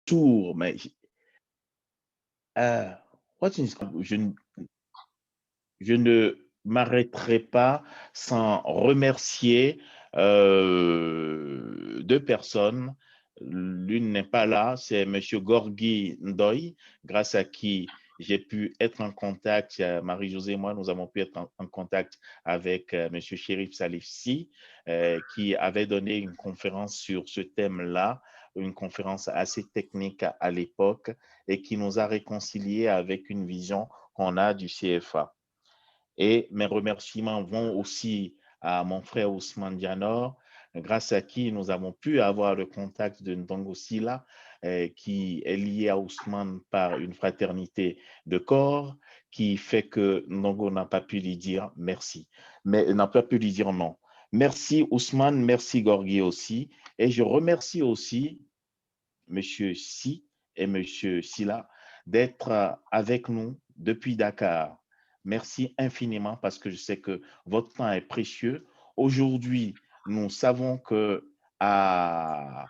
tour, mais euh, je ne m'arrêterai pas sans remercier deux personnes. L'une n'est pas là, c'est Monsieur Gorgui Ndoye, grâce à qui j'ai pu être en contact, Marie-Josée et moi, nous avons pu être en contact avec Monsieur Chérif Salif Sy, qui avait donné une conférence sur ce thème-là, une conférence assez technique à l'époque, et qui nous a réconciliés avec une vision qu'on a du CFA. Et mes remerciements vont aussi à mon frère Ousmane Dianor, grâce à qui nous avons pu avoir le contact de Ndongo Sila, qui est lié à Ousmane par une fraternité de corps, qui fait que Ndongo n'a pas pu lui dire merci, mais n'a pas pu lui dire non. Merci Ousmane, merci Gorgui aussi. Et je remercie aussi M. Si et M. Sila d'être avec nous depuis Dakar. Merci infiniment parce que je sais que votre temps est précieux. Aujourd'hui, nous savons que à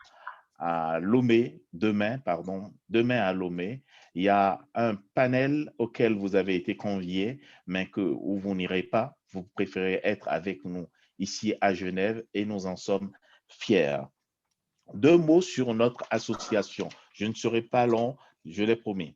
Lomé, demain à Lomé, il y a un panel auquel vous avez été conviés, mais où vous n'irez pas. Vous préférez être avec nous ici à Genève et nous en sommes fiers. Deux mots sur notre association. Je ne serai pas long, je l'ai promis.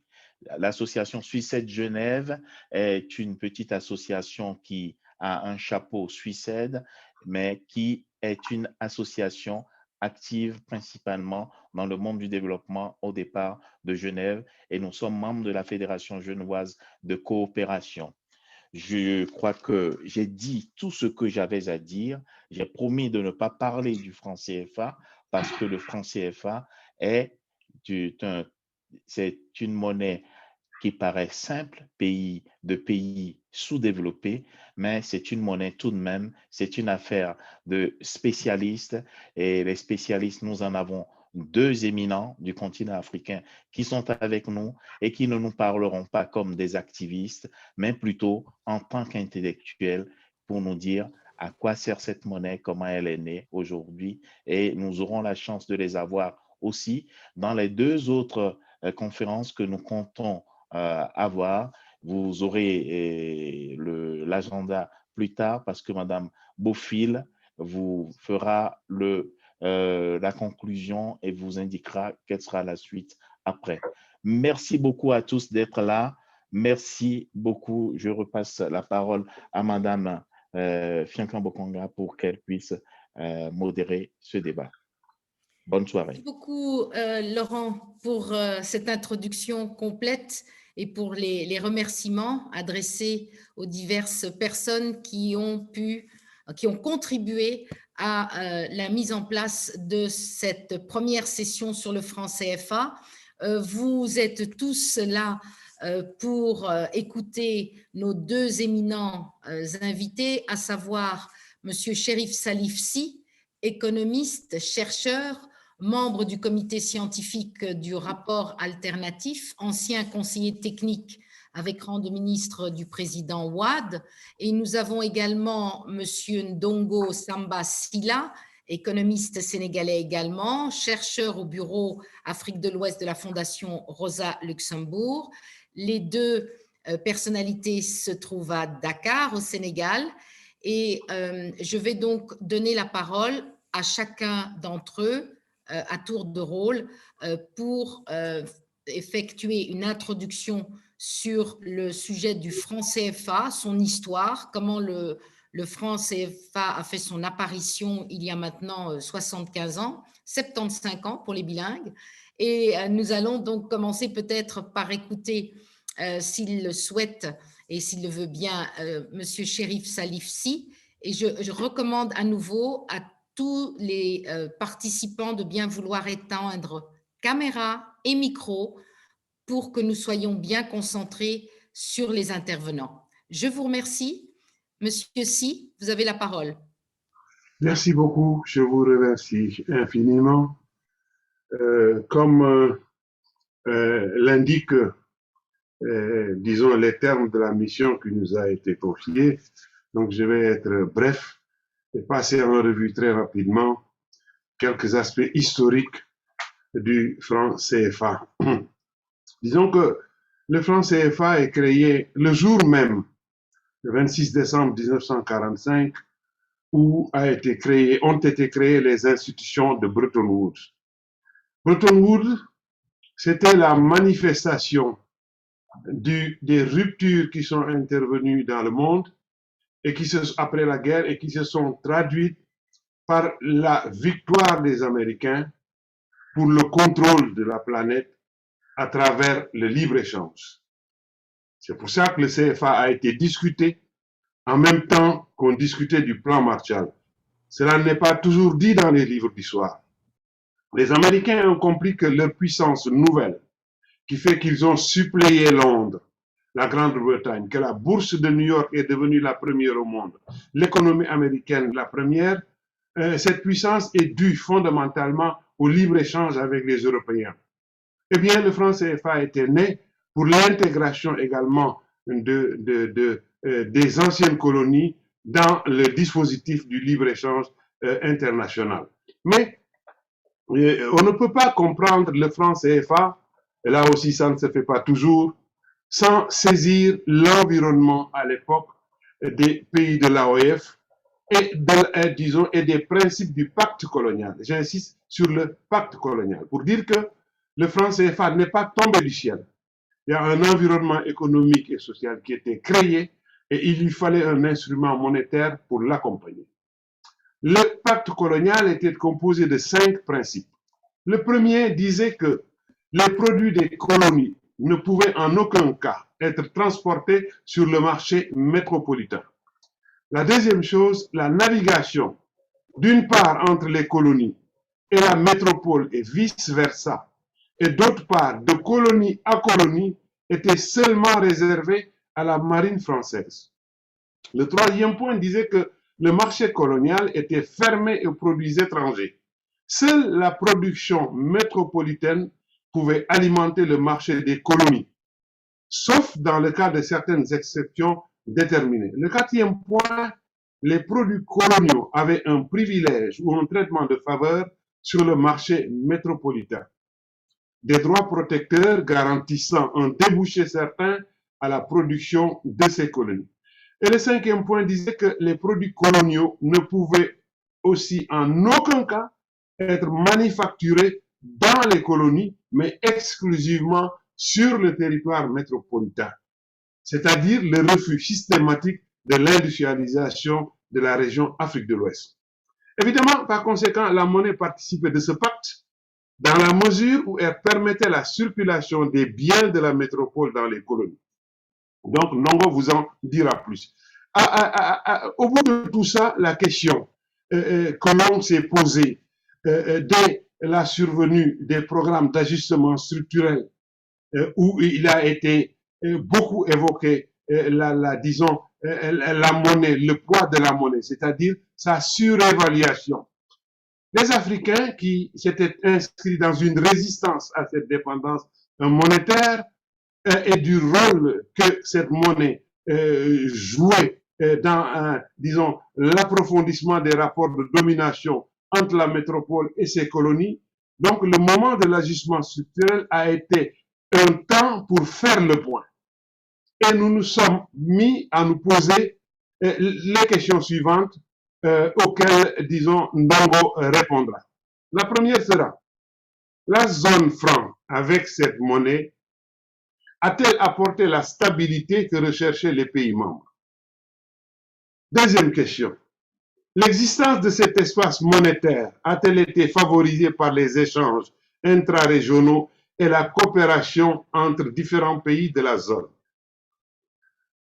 L'association Suicide Genève est une petite association qui a un chapeau Suicide, mais qui est une association active principalement dans le monde du développement au départ de Genève, et nous sommes membres de la Fédération genevoise de coopération. Je crois que j'ai dit tout ce que j'avais à dire. J'ai promis de ne pas parler du franc CFA parce que le franc CFA est c'est une monnaie qui paraît simple, de pays sous-développés, mais c'est une monnaie tout de même, c'est une affaire de spécialistes, et les spécialistes, nous en avons deux éminents du continent africain qui sont avec nous et qui ne nous parleront pas comme des activistes, mais plutôt en tant qu'intellectuels pour nous dire à quoi sert cette monnaie, comment elle est née aujourd'hui, et nous aurons la chance de les avoir aussi dans les deux autres conférences que nous comptons avoir. Vous aurez l'agenda plus tard parce que Madame Beaufil vous fera la conclusion et vous indiquera quelle sera la suite après. Merci beaucoup à tous d'être là. Merci beaucoup. Je repasse la parole à Madame Fiancamp Bokonga pour qu'elle puisse modérer ce débat. Bonne soirée. Merci beaucoup, Laurent, pour cette introduction complète et pour les remerciements adressés aux diverses personnes qui ont contribué à la mise en place de cette première session sur le franc CFA. Vous êtes tous là pour écouter nos deux éminents invités, à savoir Monsieur Chérif Salif Sy, économiste, chercheur, membre du comité scientifique du rapport alternatif, ancien conseiller technique avec rang de ministre du président Wade. Et nous avons également M. Ndongo Samba Sylla, économiste sénégalais également, chercheur au bureau Afrique de l'Ouest de la Fondation Rosa Luxembourg. Les deux personnalités se trouvent à Dakar, au Sénégal. Et je vais donc donner la parole à chacun d'entre eux à tour de rôle pour effectuer une introduction sur le sujet du franc CFA, son histoire, comment le franc CFA a fait son apparition il y a maintenant 75 ans, 75 ans pour les bilingues. Et nous allons donc commencer peut-être par écouter, s'il le souhaite et s'il le veut bien, Monsieur Chérif Salif Sy. Et je recommande à nouveau à tous les participants de bien vouloir éteindre caméra et micro pour que nous soyons bien concentrés sur les intervenants. Je vous remercie. Monsieur Sy, vous avez la parole. Merci beaucoup, je vous remercie infiniment. Comme l'indiquent, disons, les termes de la mission qui nous a été confiée, donc je vais être bref et passer en revue très rapidement quelques aspects historiques du franc CFA. Disons que le franc CFA est créé le jour même, le 26 décembre 1945, où ont été créées les institutions de Bretton Woods. Bretton Woods, c'était la manifestation des ruptures qui sont intervenues dans le monde et après la guerre et qui se sont traduites par la victoire des Américains pour le contrôle de la planète à travers le libre-échange. C'est pour ça que le CFA a été discuté en même temps qu'on discutait du plan Marshall. Cela n'est pas toujours dit dans les livres d'histoire. Les Américains ont compris que leur puissance nouvelle, qui fait qu'ils ont suppléé Londres, la Grande-Bretagne, que la bourse de New York est devenue la première au monde, l'économie américaine la première, cette puissance est due fondamentalement au libre-échange avec les Européens. Eh bien, le franc CFA était né pour l'intégration également des anciennes colonies dans le dispositif du libre-échange international. Mais on ne peut pas comprendre le franc CFA, et là aussi ça ne se fait pas toujours, sans saisir l'environnement à l'époque des pays de l'AOF et des principes du pacte colonial. J'insiste sur le pacte colonial pour dire que le franc CFA n'est pas tombé du ciel. Il y a un environnement économique et social qui était créé et il lui fallait un instrument monétaire pour l'accompagner. Le pacte colonial était composé de 5 principes. Le premier disait que les produits des colonies ne pouvaient en aucun cas être transportés sur le marché métropolitain. La deuxième chose, la navigation, d'une part entre les colonies et la métropole et vice-versa, et d'autre part, de colonie à colonie, était seulement réservée à la marine française. Le troisième point disait que le marché colonial était fermé aux produits étrangers. Seule la production métropolitaine pouvait alimenter le marché des colonies, sauf dans le cas de certaines exceptions déterminées. Le quatrième point, les produits coloniaux avaient un privilège ou un traitement de faveur sur le marché métropolitain. Des droits protecteurs garantissant un débouché certain à la production de ces colonies. Et le cinquième point disait que les produits coloniaux ne pouvaient aussi en aucun cas être manufacturés dans les colonies, mais exclusivement sur le territoire métropolitain, c'est-à-dire le refus systématique de l'industrialisation de la région Afrique de l'Ouest. Évidemment, par conséquent, la monnaie participait de ce pacte dans la mesure où elle permettait la circulation des biens de la métropole dans les colonies. Donc, Ndongo vous en dira plus. Au bout de tout ça, la question que l'on s'est posée dès la survenue des programmes d'ajustement structurel où il a été beaucoup évoqué la monnaie, le poids de la monnaie, c'est-à-dire sa surévaluation. Les Africains qui s'étaient inscrits dans une résistance à cette dépendance monétaire et du rôle que cette monnaie jouait dans, disons, l'approfondissement des rapports de domination entre la métropole et ses colonies. Donc, le moment de l'ajustement structurel a été un temps pour faire le point. Et nous nous sommes mis à nous poser les questions suivantes auxquelles, disons, Ndongo répondra. La première sera, la zone franc avec cette monnaie a-t-elle apporté la stabilité que recherchaient les pays membres? Deuxième question, l'existence de cet espace monétaire a-t-elle été favorisée par les échanges intra-régionaux et la coopération entre différents pays de la zone?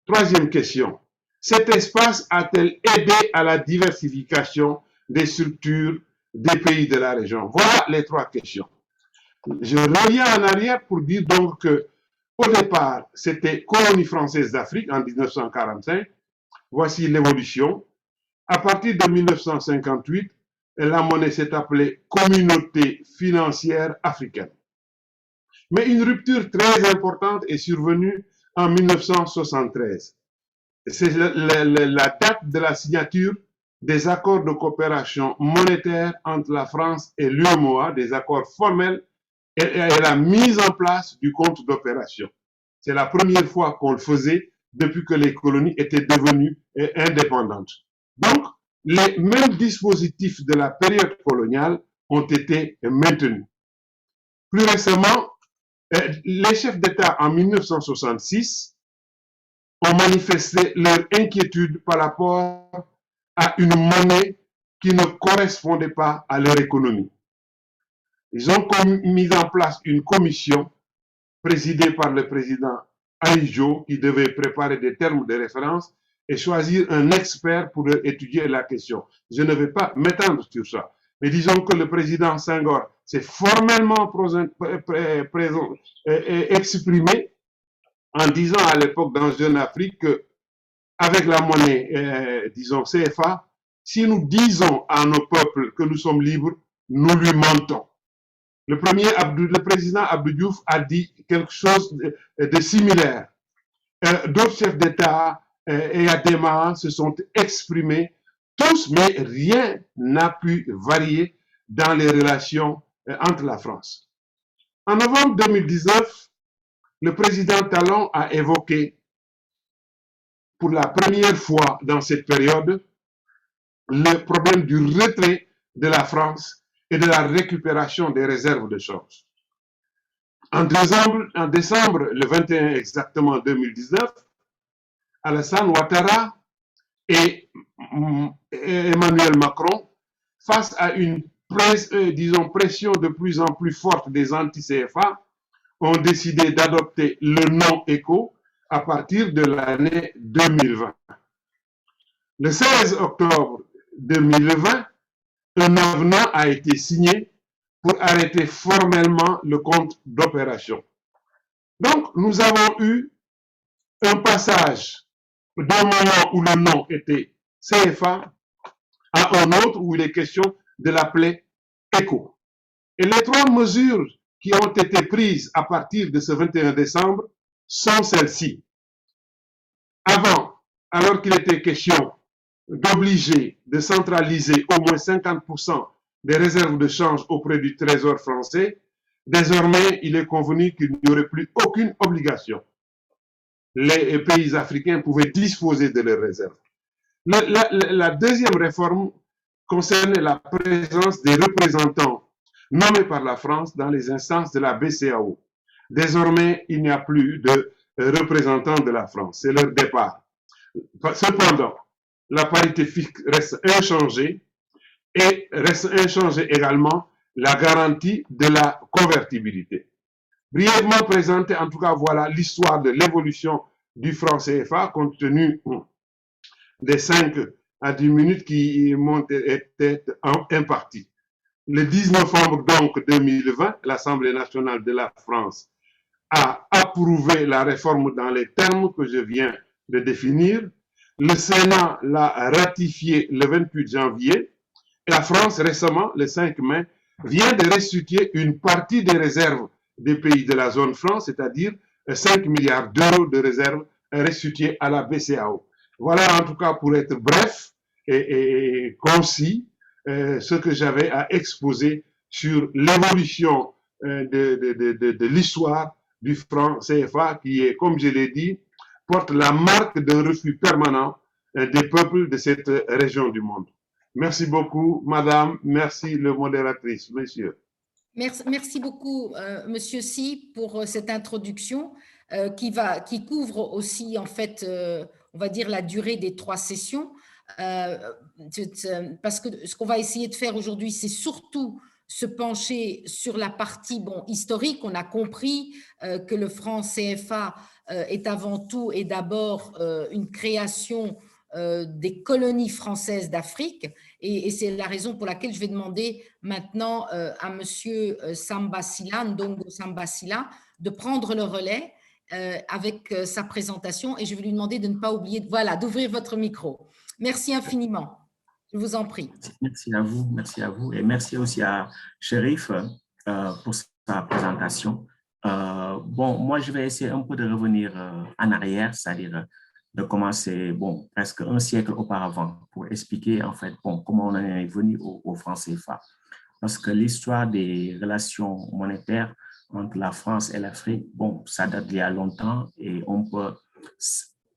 Troisième question, cet espace a-t-elle aidé à la diversification des structures des pays de la région? Voilà les 3 questions. Je reviens en arrière pour dire donc que au départ, c'était colonie française d'Afrique en 1945. Voici l'évolution. À partir de 1958, la monnaie s'est appelée Communauté financière africaine. Mais une rupture très importante est survenue en 1973. C'est la date de la signature des accords de coopération monétaire entre la France et l'UEMOA, des accords formels et la mise en place du compte d'opération. C'est la première fois qu'on le faisait depuis que les colonies étaient devenues indépendantes. Donc, les mêmes dispositifs de la période coloniale ont été maintenus. Plus récemment, les chefs d'État en 1966 ont manifesté leur inquiétude par rapport à une monnaie qui ne correspondait pas à leur économie. Ils ont mis en place une commission présidée par le président Ahidjo qui devait préparer des termes de référence et choisir un expert pour étudier la question. Je ne vais pas m'étendre sur ça. Mais disons que le président Senghor s'est formellement exprimé en disant à l'époque dans Jeune Afrique qu'avec la monnaie, disons CFA, si nous disons à nos peuples que nous sommes libres, nous lui mentons. Le président Abdou Diouf a dit quelque chose de similaire. D'autres chefs d'État et Adema se sont exprimés tous, mais rien n'a pu varier dans les relations entre la France. En novembre 2019, le président Talon a évoqué pour la première fois dans cette période le problème du retrait de la France et de la récupération des réserves de change. En décembre, le 21 exactement 2019, Alassane Ouattara et Emmanuel Macron, face à une pression de plus en plus forte des anti-CFA, ont décidé d'adopter le nom ECO à partir de l'année 2020. Le 16 octobre 2020, un avenant a été signé pour arrêter formellement le compte d'opération. Donc, nous avons eu un passage d'un moment où le nom était CFA à un autre où il est question de l'appeler ECO. Et les trois mesures qui ont été prises à partir de ce 21 décembre sont celles-ci. Avant, alors qu'il était question d'obliger de centraliser au moins 50% des réserves de change auprès du Trésor français, désormais, il est convenu qu'il n'y aurait plus aucune obligation. Les pays africains pouvaient disposer de leurs réserves. La deuxième réforme concerne la présence des représentants nommés par la France dans les instances de la BCEAO. Désormais, il n'y a plus de représentants de la France. C'est leur départ. Cependant, la parité fixe reste inchangée et reste inchangée également la garantie de la convertibilité. Brièvement présenté, en tout cas, voilà l'histoire de l'évolution du franc CFA compte tenu des 5 à 10 minutes qui m'ont été imparties. Le 10 novembre donc 2020, l'Assemblée nationale de la France a approuvé la réforme dans les termes que je viens de définir. Le Sénat l'a ratifié le 28 janvier et la France récemment, le 5 mai, vient de restituer une partie des réserves des pays de la zone franc, c'est-à-dire 5 milliards d'euros de réserves restituées à la BCEAO. Voilà en tout cas pour être bref et concis ce que j'avais à exposer sur l'évolution de l'histoire du franc CFA qui est, comme je l'ai dit, porte la marque d'un refus permanent des peuples de cette région du monde. Merci beaucoup, madame. Merci, le modératrice, monsieur. Merci beaucoup, monsieur Sy, pour cette introduction qui couvre aussi, en fait, on va dire la durée des 3 sessions. Parce que ce qu'on va essayer de faire aujourd'hui, c'est surtout se pencher sur la partie historique. On a compris que le franc CFA est avant tout et d'abord une création des colonies françaises d'Afrique. Et c'est la raison pour laquelle je vais demander maintenant à monsieur Samba Sylla, Ndongo Samba Sylla, de prendre le relais avec sa présentation. Et je vais lui demander de ne pas oublier, voilà, d'ouvrir votre micro. Merci infiniment. Je vous en prie. Merci à vous et merci aussi à Chérif pour sa présentation. Bon, moi, je vais essayer un peu de revenir en arrière, c'est-à-dire de commencer, presque un siècle auparavant pour expliquer, en fait, comment on en est venu au franc CFA. Parce que l'histoire des relations monétaires entre la France et l'Afrique, bon, ça date d'il y a longtemps et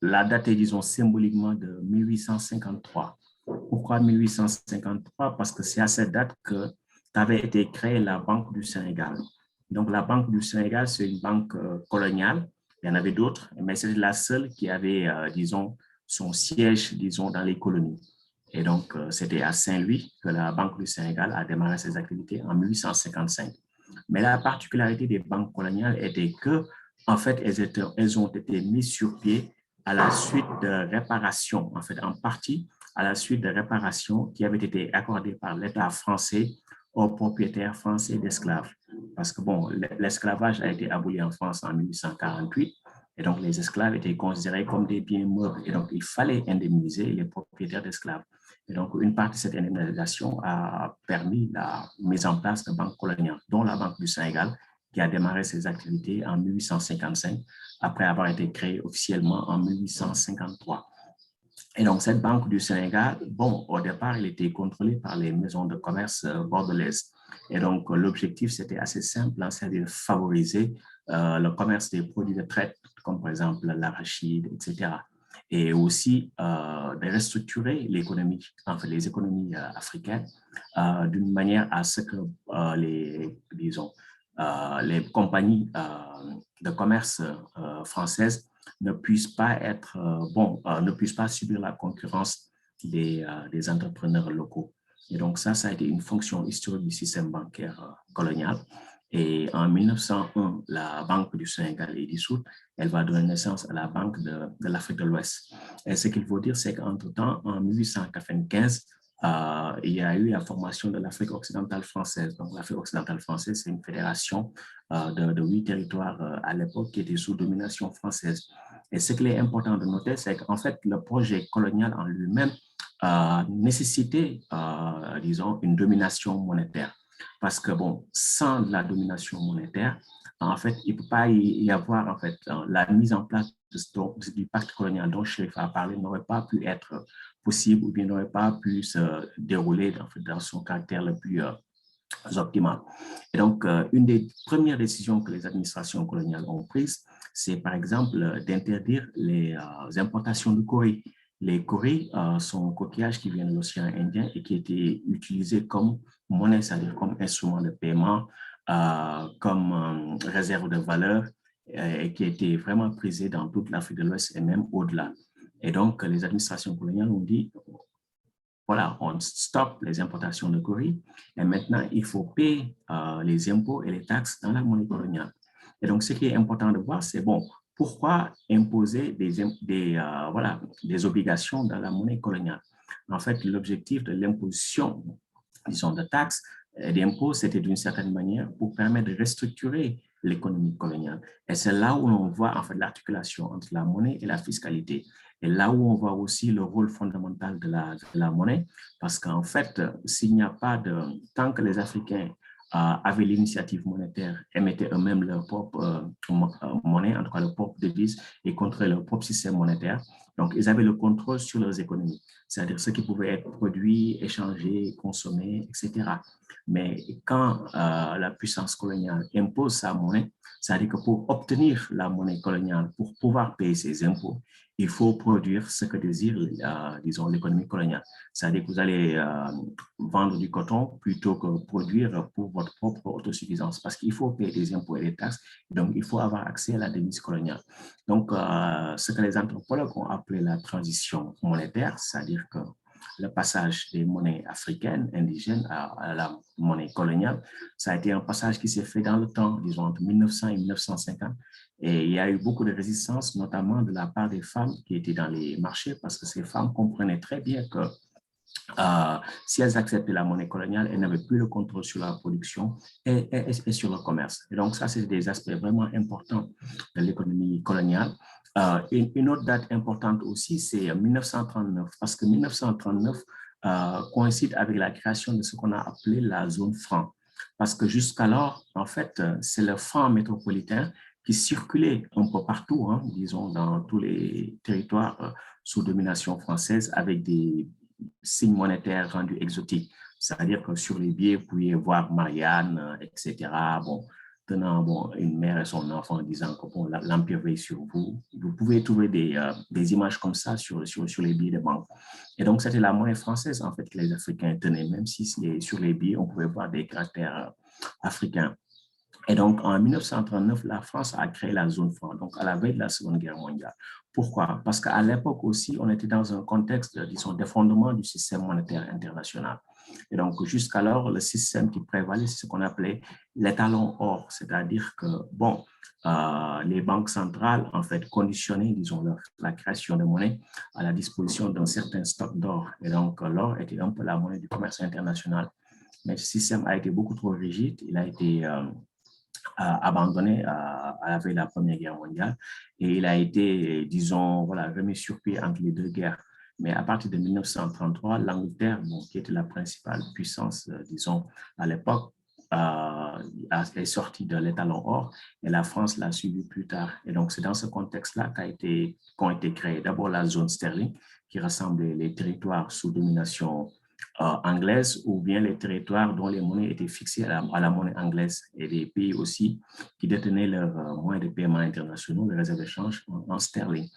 la date est, disons, symboliquement de 1853. Pourquoi 1853? Parce que c'est à cette date que avait été créée la Banque du Sénégal. Donc, la Banque du Sénégal, c'est une banque coloniale. Il y en avait d'autres, mais c'était la seule qui avait, disons, son siège, disons, dans les colonies. Et donc, c'était à Saint-Louis que la Banque du Sénégal a démarré ses activités en 1855. Mais la particularité des banques coloniales était que, en fait, elles ont été mises sur pied à la suite de réparations, en fait, en partie à la suite de réparations qui avaient été accordées par l'État français aux propriétaires français d'esclaves. Parce que, bon, l'esclavage a été aboli en France en 1848, et donc les esclaves étaient considérés comme des biens meubles, et donc il fallait indemniser les propriétaires d'esclaves. Et donc, une partie de cette indemnisation a permis la mise en place de banques coloniales, dont la Banque du Sénégal, qui a démarré ses activités en 1855, après avoir été créée officiellement en 1853. Et donc, cette Banque du Sénégal, bon, au départ, elle était contrôlée par les maisons de commerce bordelaises. Et donc, l'objectif, c'était assez simple, hein, c'est de favoriser le commerce des produits de traite, comme par exemple l'arachide, etc. Et aussi de restructurer l'économie, en fait, les économies africaines d'une manière à ce que les compagnies de commerce françaises ne puissent pas ne puissent pas subir la concurrence des entrepreneurs locaux. Et donc ça a été une fonction historique du système bancaire colonial. Et en 1901, la Banque du Sénégal est dissoute. Elle va donner naissance à la Banque de l'Afrique de l'Ouest. Et ce qu'il faut dire, c'est qu'entre-temps, en 1895, il y a eu la formation de l'Afrique occidentale française. Donc, l'Afrique occidentale française, c'est une fédération de 8 territoires à l'époque qui était sous domination française. Et ce qu'il est important de noter, c'est qu'en fait, le projet colonial en lui-même nécessitait, disons, une domination monétaire. Parce que, bon, sans la domination monétaire, en fait, il ne peut pas y avoir, en fait, la mise en place du pacte colonial dont Chérif a parlé n'aurait pas pu être possible ou bien n'aurait pas pu se dérouler en fait, dans son caractère le plus optimal. Et donc, une des premières décisions que les administrations coloniales ont prises, c'est par exemple d'interdire les importations de coris. Les coris sont coquillages qui viennent de l'océan Indien et qui étaient utilisés comme monnaie, c'est-à-dire comme instrument de paiement, comme réserve de valeur, et qui étaient vraiment prisés dans toute l'Afrique de l'Ouest et même au-delà. Et donc, les administrations coloniales ont dit, voilà, on stoppe les importations de coris et maintenant, il faut payer les impôts et les taxes dans la monnaie coloniale. Et donc, ce qui est important de voir, c'est bon, pourquoi imposer des obligations dans la monnaie coloniale? En fait, l'objectif de l'imposition, disons, de taxes et d'impôts, c'était d'une certaine manière pour permettre de restructurer l'économie coloniale. Et c'est là où on voit en fait l'articulation entre la monnaie et la fiscalité. Et là où on voit aussi le rôle fondamental de la monnaie, parce qu'en fait, s'il n'y a pas tant que les Africains avaient l'initiative monétaire, émettaient eux-mêmes leur propre monnaie, en tout cas leur propre devise, et contrôlaient leur propre système monétaire. Donc, ils avaient le contrôle sur leurs économies, c'est-à-dire ce qui pouvait être produit, échangé, consommé, etc. Mais quand la puissance coloniale impose sa monnaie, c'est-à-dire que pour obtenir la monnaie coloniale, pour pouvoir payer ses impôts, il faut produire ce que désire, disons, l'économie coloniale. C'est-à-dire que vous allez vendre du coton plutôt que produire pour votre propre autosuffisance, parce qu'il faut payer des impôts et des taxes, donc il faut avoir accès à la devise coloniale. Donc, ce que les anthropologues ont appelé la transition monétaire, c'est-à-dire que le passage des monnaies africaines, indigènes à la monnaie coloniale, ça a été un passage qui s'est fait dans le temps, disons entre 1900 et 1950. Et il y a eu beaucoup de résistance, notamment de la part des femmes qui étaient dans les marchés, parce que ces femmes comprenaient très bien que si elles acceptaient la monnaie coloniale, elles n'avaient plus le contrôle sur la production et sur le commerce. Et donc ça, c'est des aspects vraiment importants de l'économie coloniale. Une autre date importante aussi, c'est 1939, parce que 1939 coïncide avec la création de ce qu'on a appelé la zone franc. Parce que jusqu'alors, en fait, c'est le franc métropolitain qui circulait un peu partout, hein, disons, dans tous les territoires sous domination française, avec des signes monétaires rendus exotiques. C'est-à-dire que sur les billets, vous pouviez voir Marianne, etc. Bon, tenant une mère et son enfant en disant que l'Empire veille sur vous. Vous pouvez trouver des images comme ça sur les billets de banque. Et donc, c'était la monnaie française, en fait, que les Africains tenaient, même si sur les billets, on pouvait voir des caractères africains. Et donc, en 1939, la France a créé la zone franc, donc à la veille de la Seconde Guerre mondiale. Pourquoi? Parce qu'à l'époque aussi, on était dans un contexte, disons, d'effondrement du système monétaire international. Et donc, jusqu'alors, le système qui prévalait, c'est ce qu'on appelait l'étalon or, c'est-à-dire que, les banques centrales, en fait, conditionnaient, disons, la création de monnaie à la disposition d'un certain stock d'or. Et donc, l'or était un peu la monnaie du commerce international. Mais ce système a été beaucoup trop rigide. Il a été abandonné à la veille de la Première Guerre mondiale et il a été, disons, remis sur pied entre les deux guerres. Mais à partir de 1933, l'Angleterre, qui était la principale puissance, disons, à l'époque, est sortie de l'étalon or et la France l'a suivi plus tard. Et donc, c'est dans ce contexte-là qu'ont été créés d'abord la zone sterling, qui rassemblait les territoires sous domination anglaise ou bien les territoires dont les monnaies étaient fixées à la monnaie anglaise et des pays aussi qui détenaient leurs moyens de paiement internationaux, les réserves d'échange en sterling.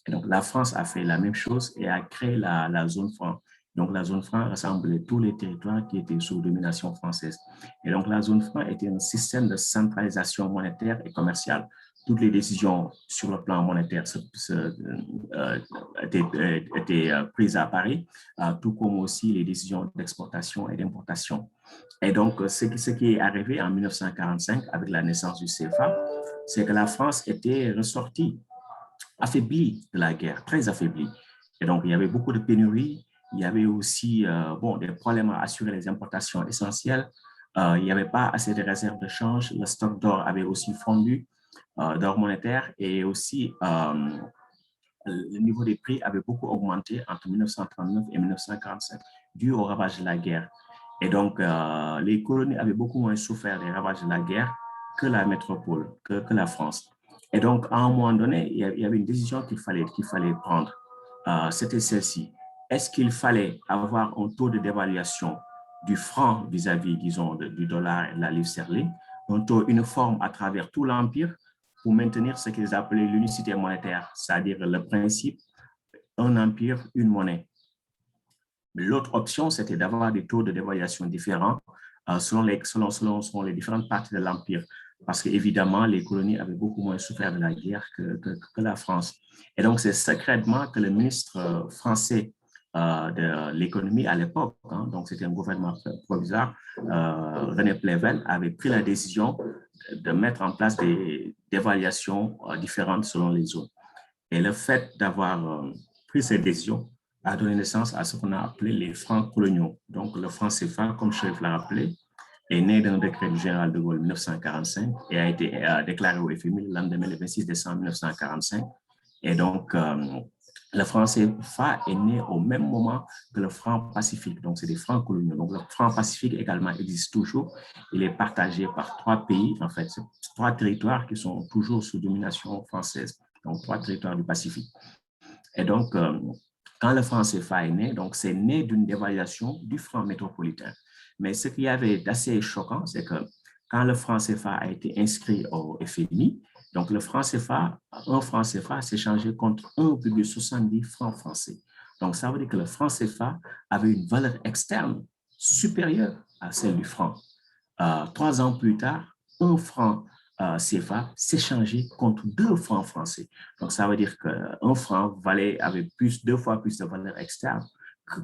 Et donc, la France a fait la même chose et a créé la zone franc. Donc, la zone franc rassemblait tous les territoires qui étaient sous domination française. Et donc, la zone franc était un système de centralisation monétaire et commerciale. Toutes les décisions sur le plan monétaire étaient prises à Paris, tout comme aussi les décisions d'exportation et d'importation. Et donc, ce qui est arrivé en 1945 avec la naissance du CFA, c'est que la France était ressortie affaiblie de la guerre, très affaiblie. Et donc, il y avait beaucoup de pénuries. Il y avait aussi des problèmes à assurer les importations essentielles. Il n'y avait pas assez de réserves de change. Le stock d'or avait aussi fondu, d'or monétaire, et aussi le niveau des prix avait beaucoup augmenté entre 1939 et 1945 dû au ravage de la guerre. Et donc, les colonies avaient beaucoup moins souffert des ravages de la guerre que la métropole, que la France. Et donc, à un moment donné, il y avait une décision qu'il fallait prendre. C'était celle-ci. Est-ce qu'il fallait avoir un taux de dévaluation du franc vis-à-vis, disons, du dollar et de la livre sterling, un taux uniforme à travers tout l'Empire pour maintenir ce qu'ils appelaient l'unicité monétaire, c'est-à-dire le principe, un empire, une monnaie. L'autre option, c'était d'avoir des taux de dévaluation différents selon les différentes parties de l'Empire, parce qu'évidemment, les colonies avaient beaucoup moins souffert de la guerre que la France. Et donc, c'est secrètement que le ministre français de l'économie à l'époque, donc c'était un gouvernement provisoire, René Pleven, avait pris la décision de mettre en place des dévaluations différentes selon les zones. Et le fait d'avoir pris cette décision a donné naissance à ce qu'on a appelé les francs coloniaux. Donc, le franc CFA, comme Chérif l'a rappelé, est né d'un décret du général de Gaulle en 1945 et a été déclaré au FMI le lendemain, le 26 décembre 1945. Et donc, le franc CFA est né au même moment que le franc pacifique. Donc, c'est des francs coloniaux. Donc, le franc pacifique également existe toujours. Il est partagé par 3 pays, en fait, 3 territoires qui sont toujours sous domination française. Donc, 3 territoires du Pacifique. Et donc, quand le franc CFA est né, donc c'est né d'une dévaluation du franc métropolitain. Mais ce qu'il y avait d'assez choquant, c'est que quand le franc CFA a été inscrit au FMI, donc le franc CFA, un franc CFA s'est changé contre 1,70 francs français. Donc, ça veut dire que le franc CFA avait une valeur externe supérieure à celle du franc. 3 ans plus tard, un franc CFA s'est changé contre 2 francs français. Donc, ça veut dire qu'un franc avait 2 fois plus de valeur externe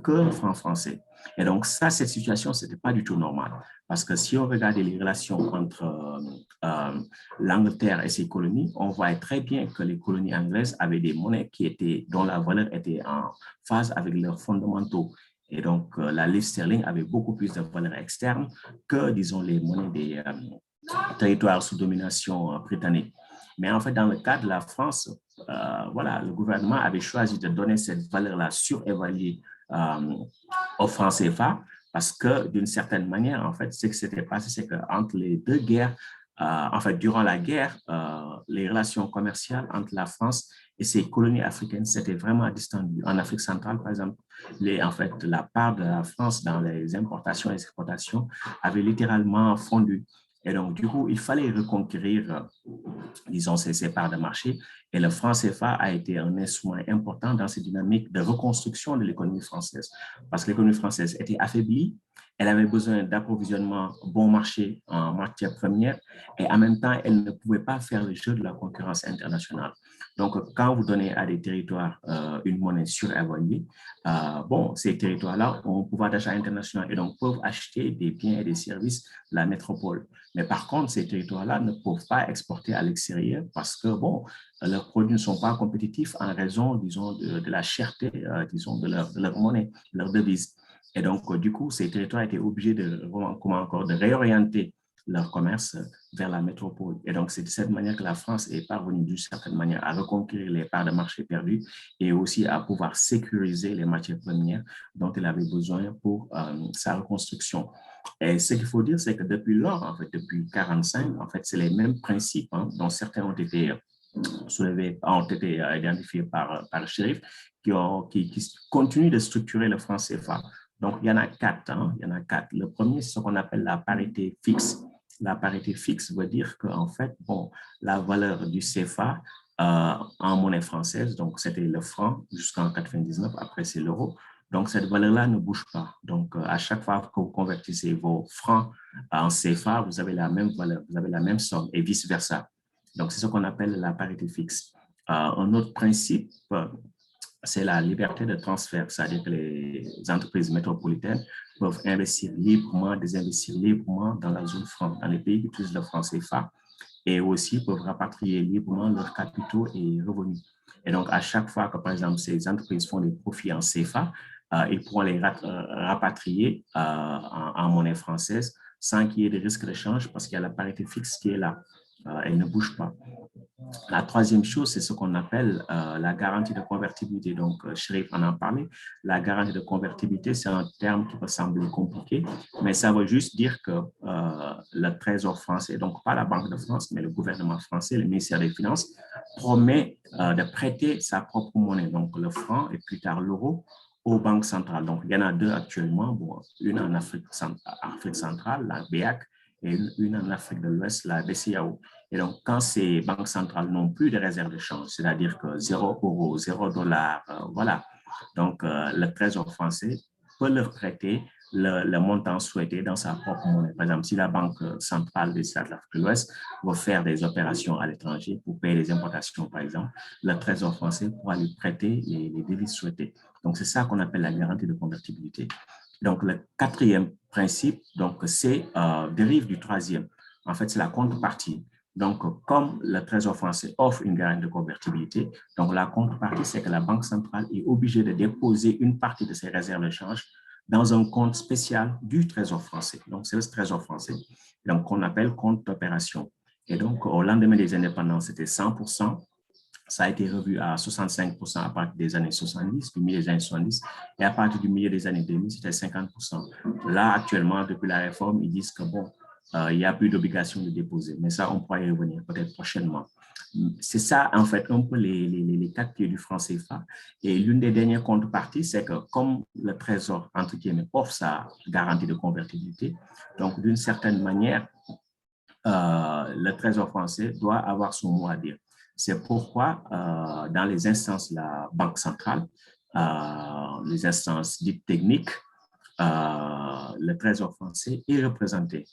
qu'un franc français. Et donc, cette situation, ce n'était pas du tout normal. Parce que si on regardait les relations entre l'Angleterre et ses colonies, on voit très bien que les colonies anglaises avaient des monnaies dont la valeur était en phase avec leurs fondamentaux. Et donc, la livre sterling avait beaucoup plus de valeur externe que, disons, les monnaies des territoires sous domination britannique. Mais en fait, dans le cas de la France, le gouvernement avait choisi de donner cette valeur-là surévaluée au franc CFA parce que, d'une certaine manière, en fait, ce qui s'était passé, c'est qu'entre les 2 guerres, durant la guerre, les relations commerciales entre la France et ses colonies africaines s'étaient vraiment distendues. En Afrique centrale, par exemple, la part de la France dans les importations et exportations avait littéralement fondu. Et donc, du coup, il fallait reconquérir, disons, ces parts de marché. Et le franc CFA a été un instrument important dans cette dynamique de reconstruction de l'économie française. Parce que l'économie française était affaiblie, elle avait besoin d'approvisionnement bon marché en matières premières et en même temps, elle ne pouvait pas faire le jeu de la concurrence internationale. Donc, quand vous donnez à des territoires une monnaie surévaluée, bon, ces territoires-là ont un pouvoir d'achat international et donc peuvent acheter des biens et des services de la métropole. Mais par contre, ces territoires-là ne peuvent pas exporter à l'extérieur parce que, bon, leurs produits ne sont pas compétitifs en raison, disons, de la cherté, disons, de leur monnaie, de leur devise. Et donc, du coup, ces territoires étaient obligés de réorienter leur commerce vers la métropole. Et donc, c'est de cette manière que la France est parvenue d'une certaine manière à reconquérir les parts de marché perdues et aussi à pouvoir sécuriser les matières premières dont elle avait besoin pour sa reconstruction. Et ce qu'il faut dire, c'est que depuis lors, en fait, depuis 1945, en fait, c'est les mêmes principes dont certains ont été soulevés, ont été identifiés par Chérif, qui continuent de structurer le franc CFA. Donc, il y en a quatre. Il y en a quatre. Le premier, c'est ce qu'on appelle la parité fixe. La parité fixe veut dire qu'en fait, bon, la valeur du CFA en monnaie française, donc c'était le franc jusqu'en 1999, après c'est l'euro. Donc, cette valeur-là ne bouge pas. Donc, à chaque fois que vous convertissez vos francs en CFA, vous avez la même valeur, vous avez la même somme et vice-versa. Donc, c'est ce qu'on appelle la parité fixe. Un autre principe, c'est la liberté de transfert, c'est-à-dire que les entreprises métropolitaines peuvent investir librement, désinvestir librement dans la zone franc, dans les pays qui utilisent le franc CFA, et aussi peuvent rapatrier librement leurs capitaux et revenus. Et donc, à chaque fois que, par exemple, ces entreprises font des profits en CFA, ils pourront les rapatrier en monnaie française sans qu'il y ait de risque de change parce qu'il y a la parité fixe qui est là. Elle ne bouge pas. La troisième chose, c'est ce qu'on appelle la garantie de convertibilité. Donc, Chérif en a parlé. La garantie de convertibilité, c'est un terme qui peut sembler compliqué, mais ça veut juste dire que le Trésor français, donc pas la Banque de France, mais le gouvernement français, le ministère des Finances, promet de prêter sa propre monnaie, donc le franc et plus tard l'euro, aux banques centrales. Donc, il y en a deux actuellement, bon, une en Afrique centrale, la BEAC, et une en Afrique de l'Ouest, la BCAO. Et donc, quand ces banques centrales n'ont plus de réserve de change, c'est-à-dire que 0 euro, 0 dollar, voilà. Donc, le Trésor français peut leur prêter le montant souhaité dans sa propre monnaie. Par exemple, si la Banque centrale des États de l'Afrique de l'Ouest veut faire des opérations à l'étranger pour payer les importations, par exemple, le Trésor français pourra lui prêter les devises souhaitées. Donc, c'est ça qu'on appelle la garantie de convertibilité. Donc, le quatrième principe, donc, dérive du troisième. En fait, c'est la contrepartie. Donc, comme le Trésor français offre une garantie de convertibilité, donc la contrepartie, c'est que la Banque centrale est obligée de déposer une partie de ses réserves de change dans un compte spécial du Trésor français. Donc, c'est le Trésor français, donc qu'on appelle compte d'opération. Et donc, au lendemain des indépendances, c'était 100%. Ça a été revu à 65% à partir des années 70, du milieu des années 70, et à partir du milieu des années 2000, c'était 50%. Là, actuellement, depuis la réforme, ils disent que bon, il n'y a plus d'obligation de déposer, mais ça, on pourra y revenir peut-être prochainement. C'est ça, en fait, un peu les quatre pieds du franc CFA. Et l'une des dernières contreparties, c'est que comme le Trésor, entre guillemets, offre sa garantie de convertibilité, donc d'une certaine manière, le Trésor français doit avoir son mot à dire. C'est pourquoi, dans les instances de la Banque centrale, les instances dites techniques, le Trésor français est représenté.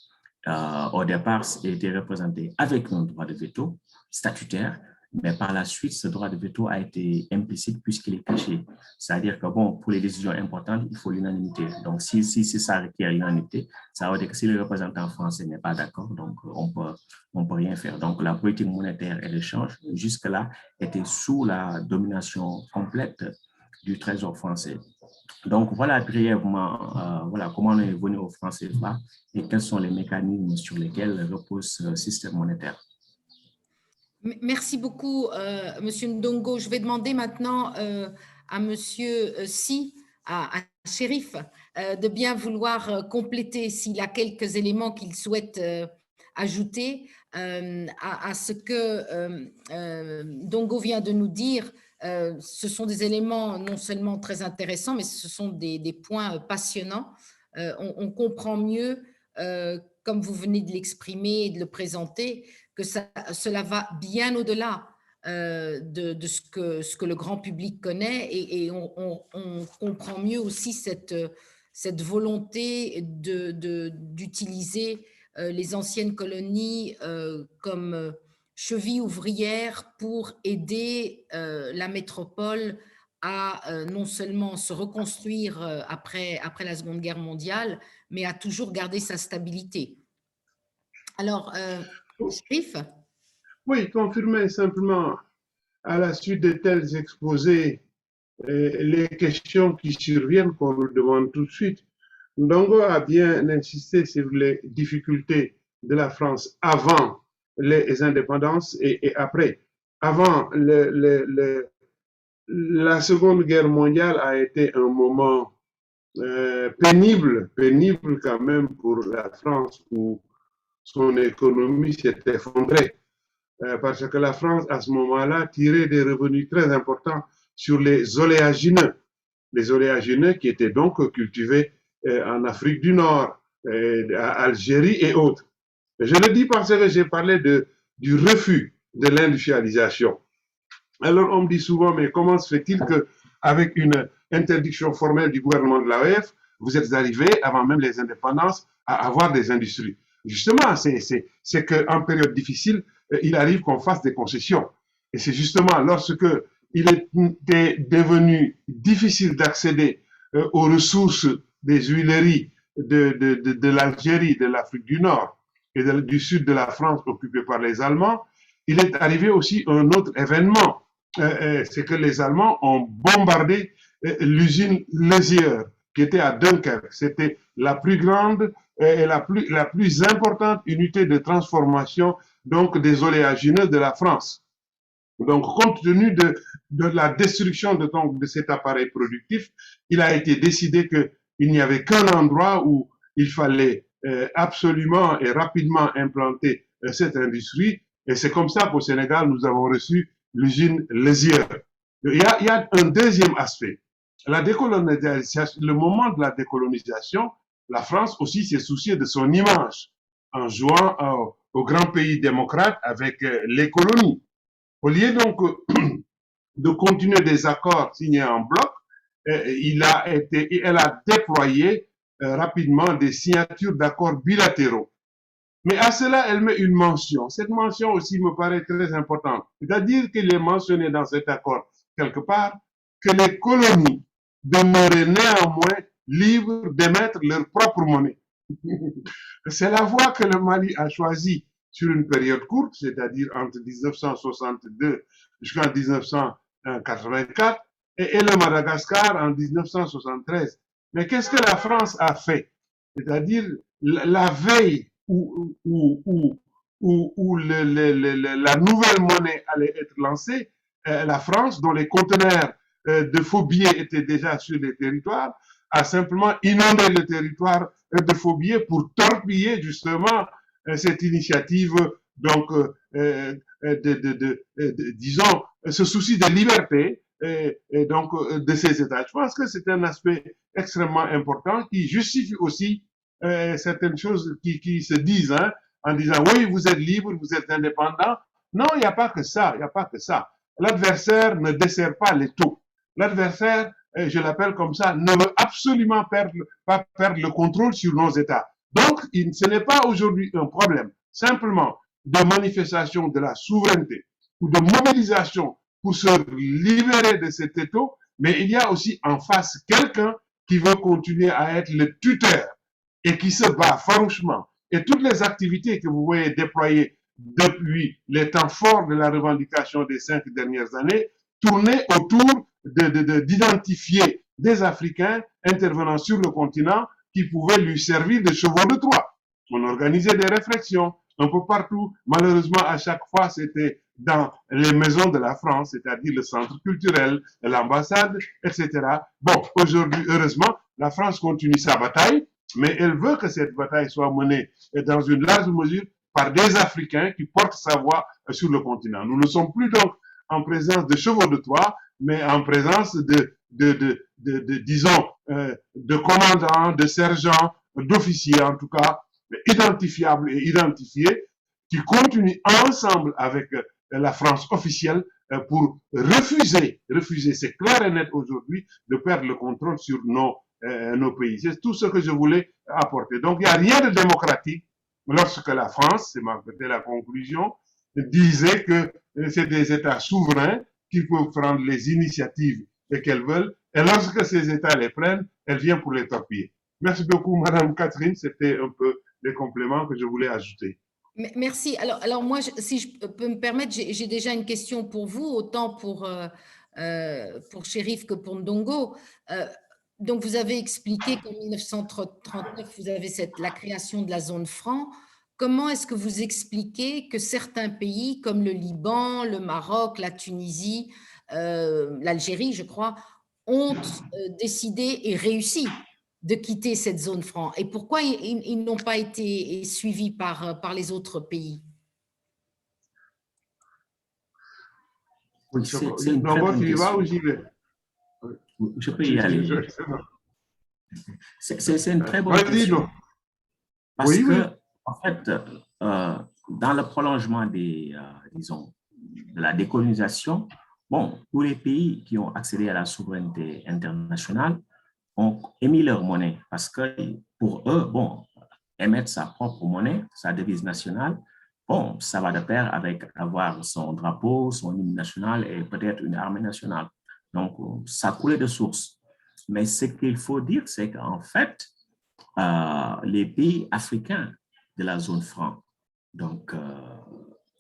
Au départ, il était représenté avec un droit de veto statutaire, mais par la suite, ce droit de veto a été implicite puisqu'il est caché. C'est-à-dire que, bon, pour les décisions importantes, il faut l'unanimité. Donc, si ça requiert l'unanimité, ça veut dire que si le représentant français n'est pas d'accord, donc on peut rien faire. Donc, la politique monétaire et l'échange, jusque-là, était sous la domination complète du Trésor français. Donc, voilà brièvement voilà, comment on est venu au franc CFA et quels sont les mécanismes sur lesquels repose ce système monétaire. Merci beaucoup, Monsieur Ndongo. Je vais demander maintenant à Monsieur Si, à Chérif, de bien vouloir compléter s'il a quelques éléments qu'il souhaite ajouter à ce que Ndongo vient de nous dire. Ce sont des éléments non seulement très intéressants, mais ce sont des points passionnants. On comprend mieux comme vous venez de l'exprimer et de le présenter, que cela va bien au-delà de ce que le grand public connaît, et on comprend mieux aussi cette volonté d'utiliser les anciennes colonies comme cheville ouvrière pour aider la métropole à non seulement se reconstruire après la Seconde Guerre mondiale, mais à toujours garder sa stabilité. Alors, Chérif? Oui, confirmer simplement à la suite de tels exposés les questions qui surviennent qu'on nous demande tout de suite. Ndongo a bien insisté sur les difficultés de la France avant les indépendances et après. Avant, la Seconde Guerre mondiale a été un moment pénible quand même pour la France, où son économie s'est effondrée. Parce que la France, à ce moment-là, tirait des revenus très importants sur les oléagineux. Les oléagineux qui étaient donc cultivés en Afrique du Nord, à Algérie et autres. Je le dis parce que j'ai parlé du refus de l'industrialisation. Alors on me dit souvent, mais comment se fait-il qu'avec une interdiction formelle du gouvernement de l'AOF, vous êtes arrivé, avant même les indépendances, à avoir des industries? Justement, c'est qu'en période difficile, il arrive qu'on fasse des concessions. Et c'est justement lorsque il était devenu difficile d'accéder aux ressources des huileries de l'Algérie, de l'Afrique du Nord et du sud de la France occupée par les Allemands, il est arrivé aussi un autre événement. C'est que les Allemands ont bombardé l'usine Lesieur, qui était à Dunkerque. C'était la plus grande et la plus importante unité de transformation donc des oléagineux de la France. Donc, compte tenu de la destruction de cet appareil productif, il a été décidé qu'il n'y avait qu'un endroit où il fallait absolument et rapidement implanter cette industrie. Et c'est comme ça qu'au Sénégal, nous avons reçu l'usine Lesieur. Il y a un deuxième aspect. La décolonisation, le moment de la décolonisation, la France aussi s'est souciée de son image en jouant au grand pays démocrate avec les colonies. Au lieu donc de continuer des accords signés en bloc, elle a déployé rapidement des signatures d'accords bilatéraux. Mais à cela, elle met une mention. Cette mention aussi me paraît très importante. C'est-à-dire qu'il est mentionné dans cet accord, quelque part, que les colonies demeuraient néanmoins libres d'émettre leur propre monnaie. C'est la voie que le Mali a choisie sur une période courte, c'est-à-dire entre 1962 jusqu'en 1984, et le Madagascar en 1973. Mais qu'est-ce que la France a fait? C'est-à-dire, la veille où la nouvelle monnaie allait être lancée, la France, dont les conteneurs de faux billets étaient déjà sur les territoires, a simplement inondé le territoire de faux billets pour torpiller justement cette initiative, donc, disons, ce souci de liberté et donc de ces États. Je pense que c'est un aspect extrêmement important qui justifie aussi certaines choses qui se disent, hein, en disant oui, vous êtes libre, vous êtes indépendant. Non, il n'y a pas que ça, il n'y a pas que ça. L'adversaire ne dessert pas les taux. L'adversaire, je l'appelle comme ça, ne veut absolument pas perdre le contrôle sur nos États. Donc, ce n'est pas aujourd'hui un problème simplement de manifestation de la souveraineté ou de mobilisation pour se libérer de cet étau, mais il y a aussi en face quelqu'un qui veut continuer à être le tuteur et qui se bat farouchement. Et toutes les activités que vous voyez déployées depuis les temps forts de la revendication des 5 dernières années tournaient autour d'identifier des Africains intervenant sur le continent qui pouvaient lui servir de chevaux de Troie. On organisait des réflexions un peu partout. Malheureusement, à chaque fois, c'était dans les maisons de la France, c'est-à-dire le centre culturel, l'ambassade, etc. Bon, aujourd'hui, heureusement, la France continue sa bataille, mais elle veut que cette bataille soit menée dans une large mesure par des Africains qui portent sa voix sur le continent. Nous ne sommes plus donc en présence de chevaux de Troie, mais en présence disons, de commandants, de sergents, d'officiers en tout cas, identifiables et identifiés, qui continuent ensemble avec la France officielle pour refuser, c'est clair et net aujourd'hui, de perdre le contrôle sur nos pays. C'est tout ce que je voulais apporter. Donc, il n'y a rien de démocratique lorsque la France, c'est la conclusion, disait que c'est des États souverains qui peuvent prendre les initiatives qu'elles veulent, et lorsque ces États les prennent, elles viennent pour les torpiller. Merci beaucoup, Madame Catherine, c'était un peu les compléments que je voulais ajouter. Merci. Alors moi, si je peux me permettre, j'ai déjà une question pour vous, autant pour Chérif que pour Ndongo. Donc, vous avez expliqué qu'en 1939, vous avez la création de la zone franc. Comment est-ce que vous expliquez que certains pays, comme le Liban, le Maroc, la Tunisie, l'Algérie, je crois, ont décidé et réussi de quitter cette zone franc? Et pourquoi ils n'ont pas été suivis par les autres pays? Oui, c'est une très bonne question. Je peux y aller. C'est une très bonne question. Parce que, en fait, dans le prolongement disons, de la décolonisation, bon, tous les pays qui ont accédé à la souveraineté internationale ont émis leur monnaie parce que pour eux, bon, émettre sa propre monnaie, sa devise nationale, bon, ça va de pair avec avoir son drapeau, son hymne national et peut-être une armée nationale. Donc, ça coulait de source. Mais ce qu'il faut dire, c'est qu'en fait, les pays africains de la zone franc, donc,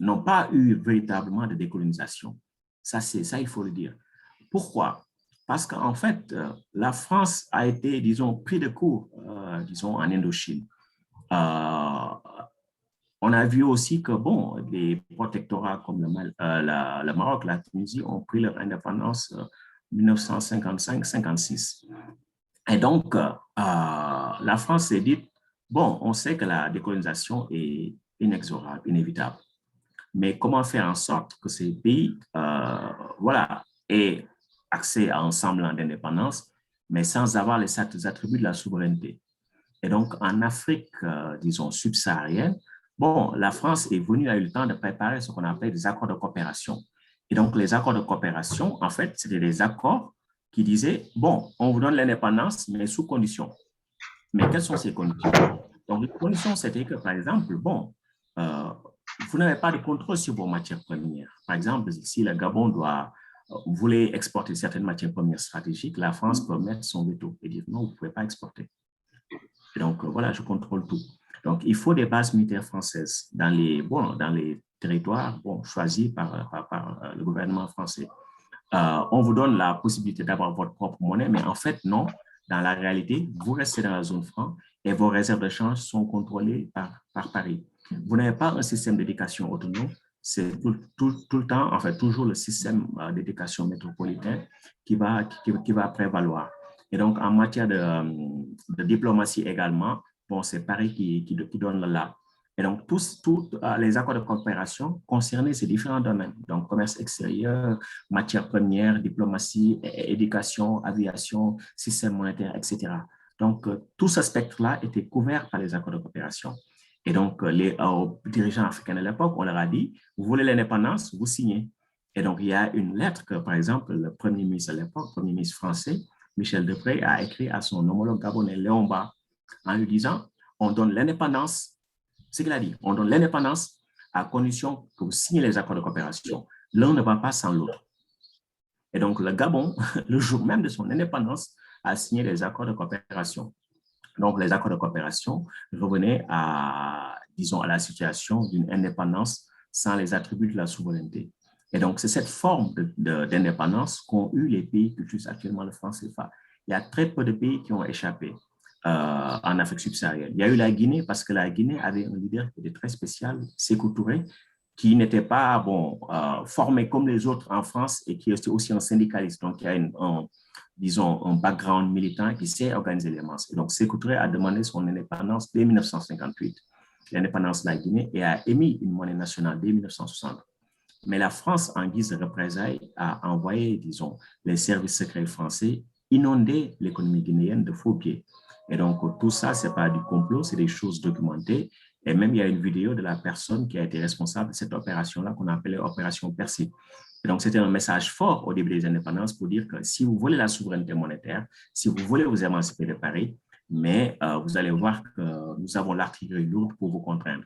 n'ont pas eu véritablement de décolonisation. Ça, il faut le dire. Pourquoi? Parce qu'en fait, la France a été, disons, pris de court, disons, en Indochine. On a vu aussi que, bon, les protectorats comme le Maroc, la Tunisie ont pris leur indépendance en 1955-56. Et donc, la France s'est dit, bon, on sait que la décolonisation est inexorable, inévitable. Mais comment faire en sorte que ces pays, voilà, aient accès à un semblant d'indépendance, mais sans avoir les attributs de la souveraineté? Et donc, en Afrique, disons, subsaharienne, bon, la France est venue, a eu le temps de préparer ce qu'on appelle des accords de coopération. Et donc, les accords de coopération, en fait, c'était des accords qui disaient, bon, on vous donne l'indépendance, mais sous conditions. Mais quelles sont ces conditions? Donc, les conditions, c'était que, par exemple, bon, vous n'avez pas de contrôle sur vos matières premières. Par exemple, si le Gabon voulait exporter certaines matières premières stratégiques, la France peut mettre son veto et dire non, vous ne pouvez pas exporter. Et donc, voilà, je contrôle tout. Donc, il faut des bases militaires françaises dans les territoires choisis par le gouvernement français. On vous donne la possibilité d'avoir votre propre monnaie, mais en fait, non. Dans la réalité, vous restez dans la zone franc et vos réserves de change sont contrôlées par Paris. Vous n'avez pas un système d'éducation autonome, c'est tout le temps, en fait, toujours le système d'éducation métropolitaine qui va prévaloir. Et donc, en matière de diplomatie également, bon, c'est Paris qui donne le là. Et donc, tous les accords de coopération concernaient ces différents domaines. Donc, commerce extérieur, matières premières, diplomatie, éducation, aviation, système monétaire, etc. Donc, tout ce spectre-là était couvert par les accords de coopération. Et donc, aux dirigeants africains de l'époque, on leur a dit, vous voulez l'indépendance, vous signez. Et donc, il y a une lettre que, par exemple, le premier ministre de l'époque, premier ministre français, Michel Debré, a écrit à son homologue gabonais, Léon Mba, en lui disant, on donne l'indépendance. C'est ce qu'il a dit, on donne l'indépendance à condition que vous signez les accords de coopération. L'un ne va pas sans l'autre. Et donc, le Gabon, le jour même de son indépendance, a signé les accords de coopération. Donc, les accords de coopération revenaient disons, à la situation d'une indépendance sans les attributs de la souveraineté. Et donc, c'est cette forme d'indépendance qu'ont eu les pays qui utilisent actuellement le franc CFA. Il y a très peu de pays qui ont échappé en Afrique subsaharienne. Il y a eu la Guinée parce que la Guinée avait un leader qui était très spécial, Sékou Touré, qui n'était pas formé comme les autres en France et qui était aussi un syndicaliste. Donc, il y a disons, un background militant qui sait organiser les masses. Et donc, Sékou Touré a demandé son indépendance dès 1958, l'indépendance de la Guinée, et a émis une monnaie nationale dès 1960. Mais la France, en guise de représailles, a envoyé, disons, les services secrets français inonder l'économie guinéenne de faux billets. Et donc, tout ça, ce n'est pas du complot, c'est des choses documentées. Et même, il y a une vidéo de la personne qui a été responsable de cette opération-là qu'on appelait Opération Percée. Et donc, c'était un message fort au début des indépendances pour dire que si vous voulez la souveraineté monétaire, si vous voulez vous émanciper de Paris, mais vous allez voir que nous avons l'artillerie lourde pour vous contraindre.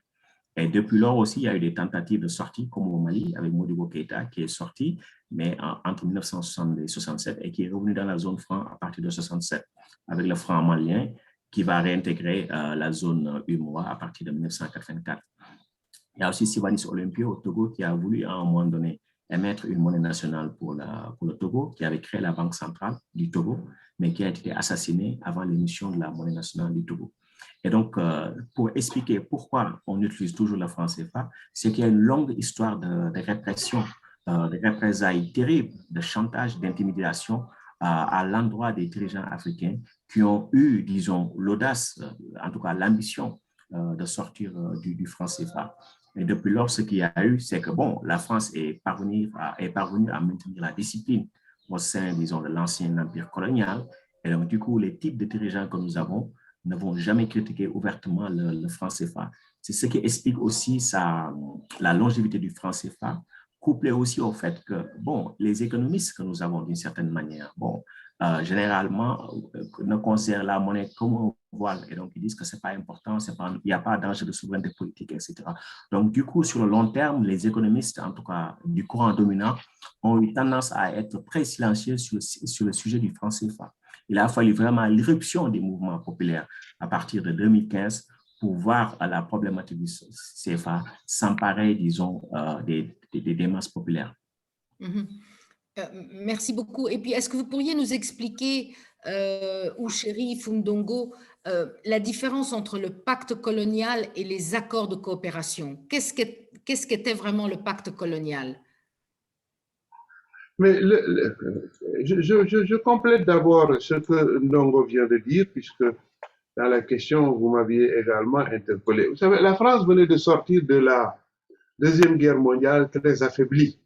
Et depuis lors aussi, il y a eu des tentatives de sortie, comme au Mali, avec Modibo Keïta, qui est sorti, mais entre 1960 et 1967, et qui est revenu dans la zone franc à partir de 1967, avec le franc malien, qui va réintégrer la zone UMOA à partir de 1984. Il y a aussi Sylvanus Olympio au Togo, qui a voulu à un moment donné émettre une monnaie nationale pour le Togo, qui avait créé la Banque centrale du Togo, mais qui a été assassiné avant l'émission de la monnaie nationale du Togo. Et donc, pour expliquer pourquoi on utilise toujours la franc CFA, c'est qu'il y a une longue histoire de répression, de représailles terribles, de chantage, d'intimidation à l'endroit des dirigeants africains qui ont eu, disons, l'audace, en tout cas l'ambition de sortir du franc CFA. Et depuis lors, ce qu'il y a eu, c'est que, bon, la France est parvenue à maintenir la discipline au sein, disons, de l'ancien empire colonial. Et donc, du coup, les types de dirigeants que nous avons ne vont jamais critiquer ouvertement le franc CFA. C'est ce qui explique aussi la longévité du franc CFA, couplé aussi au fait que, bon, les économistes que nous avons d'une certaine manière, bon, généralement, ne considèrent la monnaie comme un voile. Et donc, ils disent que ce n'est pas important, il n'y a pas d'enjeu de souveraineté politique, etc. Donc, du coup, sur le long terme, les économistes, en tout cas du courant dominant, ont eu tendance à être très silencieux sur le sujet du franc CFA. Il a fallu vraiment l'irruption des mouvements populaires à partir de 2015 pour voir la problématique du CFA s'emparer, disons, des masses populaires. Merci beaucoup. Et puis, est-ce que vous pourriez nous expliquer, ou Chérif ou Ndongo, la différence entre le pacte colonial et les accords de coopération? Qu'est-ce qu'était vraiment le pacte colonial? Mais je complète d'abord ce que Ndongo vient de dire, puisque dans la question, vous m'aviez également interpellé. Vous savez, la France venait de sortir de la Deuxième Guerre mondiale très affaiblie,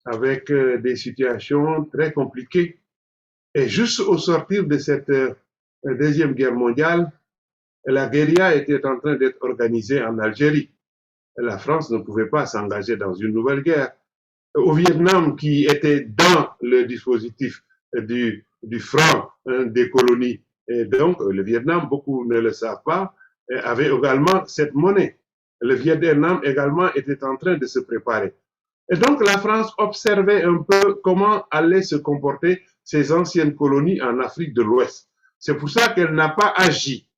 avec des situations très compliquées. Et juste au sortir de cette Deuxième Guerre mondiale, la guérilla était en train d'être organisée en Algérie. La France ne pouvait pas s'engager dans une nouvelle guerre. Au Vietnam, qui était dans le dispositif du franc des colonies. Et donc, le Vietnam, beaucoup ne le savent pas, avait également cette monnaie. Le Vietnam également était en train de se préparer. Et donc, la France observait un peu comment allaient se comporter ces anciennes colonies en Afrique de l'Ouest. C'est pour ça qu'elle n'a pas agi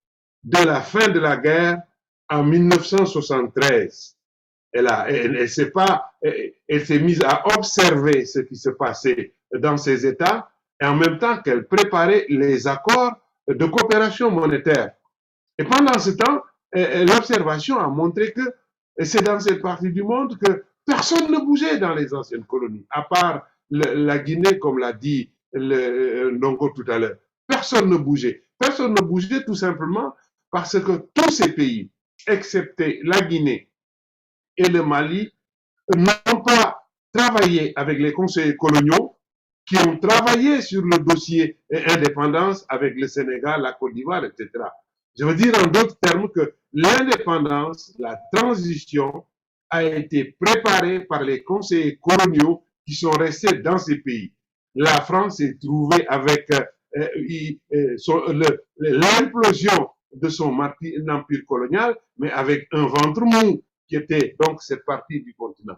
de la fin de la guerre en 1973. Elle s'est mise à observer ce qui se passait dans ces États et en même temps qu'elle préparait les accords de coopération monétaire. Et pendant ce temps, l'observation a montré que c'est dans cette partie du monde que personne ne bougeait dans les anciennes colonies, à part la Guinée, comme l'a dit Ndongo tout à l'heure. Personne ne bougeait. Personne ne bougeait tout simplement parce que tous ces pays, excepté la Guinée et le Mali, n'ont pas travaillé avec les conseillers coloniaux qui ont travaillé sur le dossier indépendance avec le Sénégal, la Côte d'Ivoire, etc. Je veux dire en d'autres termes que l'indépendance, la transition a été préparée par les conseillers coloniaux qui sont restés dans ces pays. La France s'est trouvée avec l'implosion de son empire colonial, mais avec un ventre mou qui était donc cette partie du continent.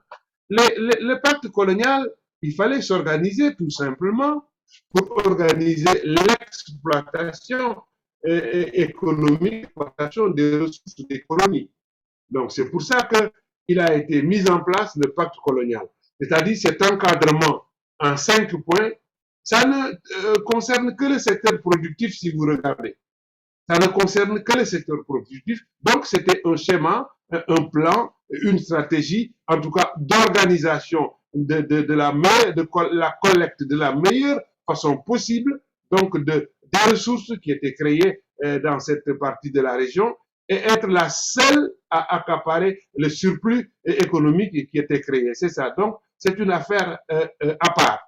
Le pacte colonial, il fallait s'organiser tout simplement pour organiser l'exploitation économique, l'exploitation des ressources des colonies. Donc c'est pour ça qu'il a été mis en place le pacte colonial. C'est-à-dire cet encadrement en 5 points, ça ne concerne que le secteur productif si vous regardez. Ça ne concerne que le secteur productif. Donc c'était un schéma, un plan, une stratégie, en tout cas d'organisation de la collecte de la meilleure façon possible, donc des ressources qui étaient créées dans cette partie de la région et être la seule à accaparer le surplus économique qui était créé. C'est ça. Donc, c'est une affaire à part.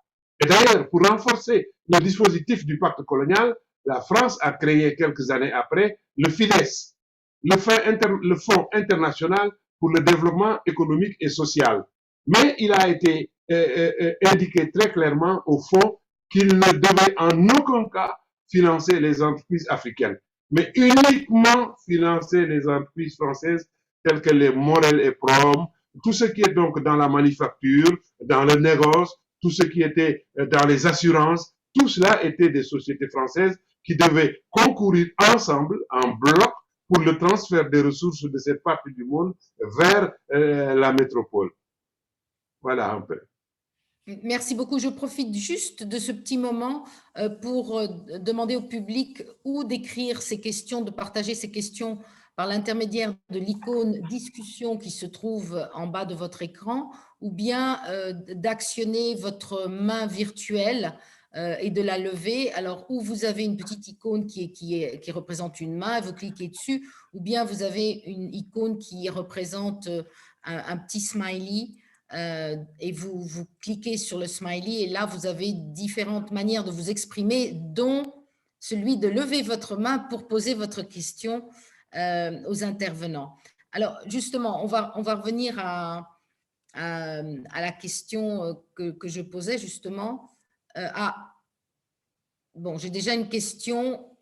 Et d'ailleurs, pour renforcer le dispositif du pacte colonial, la France a créé quelques années après le FIDES, le Fonds international pour le développement économique et social. Mais il a été indiqué très clairement au fond qu'il ne devait en aucun cas financer les entreprises africaines, mais uniquement financer les entreprises françaises telles que les Morel et Prom, tout ce qui est donc dans la manufacture, dans le négoce, tout ce qui était dans les assurances, tout cela était des sociétés françaises qui devaient concourir ensemble, en bloc, pour le transfert des ressources de cette partie du monde vers la métropole. Voilà un peu. Merci beaucoup. Je profite juste de ce petit moment pour demander au public ou d'écrire ces questions, de partager ces questions par l'intermédiaire de l'icône discussion qui se trouve en bas de votre écran, ou bien d'actionner votre main virtuelle et de la lever. Alors, où vous avez une petite icône qui représente une main, vous cliquez dessus, ou bien vous avez une icône qui représente un petit smiley. Et vous cliquez sur le smiley et là, vous avez différentes manières de vous exprimer, dont celui de lever votre main pour poser votre question aux intervenants. Alors, justement, on va revenir à la question que je posais, justement. Bon, j'ai déjà une question.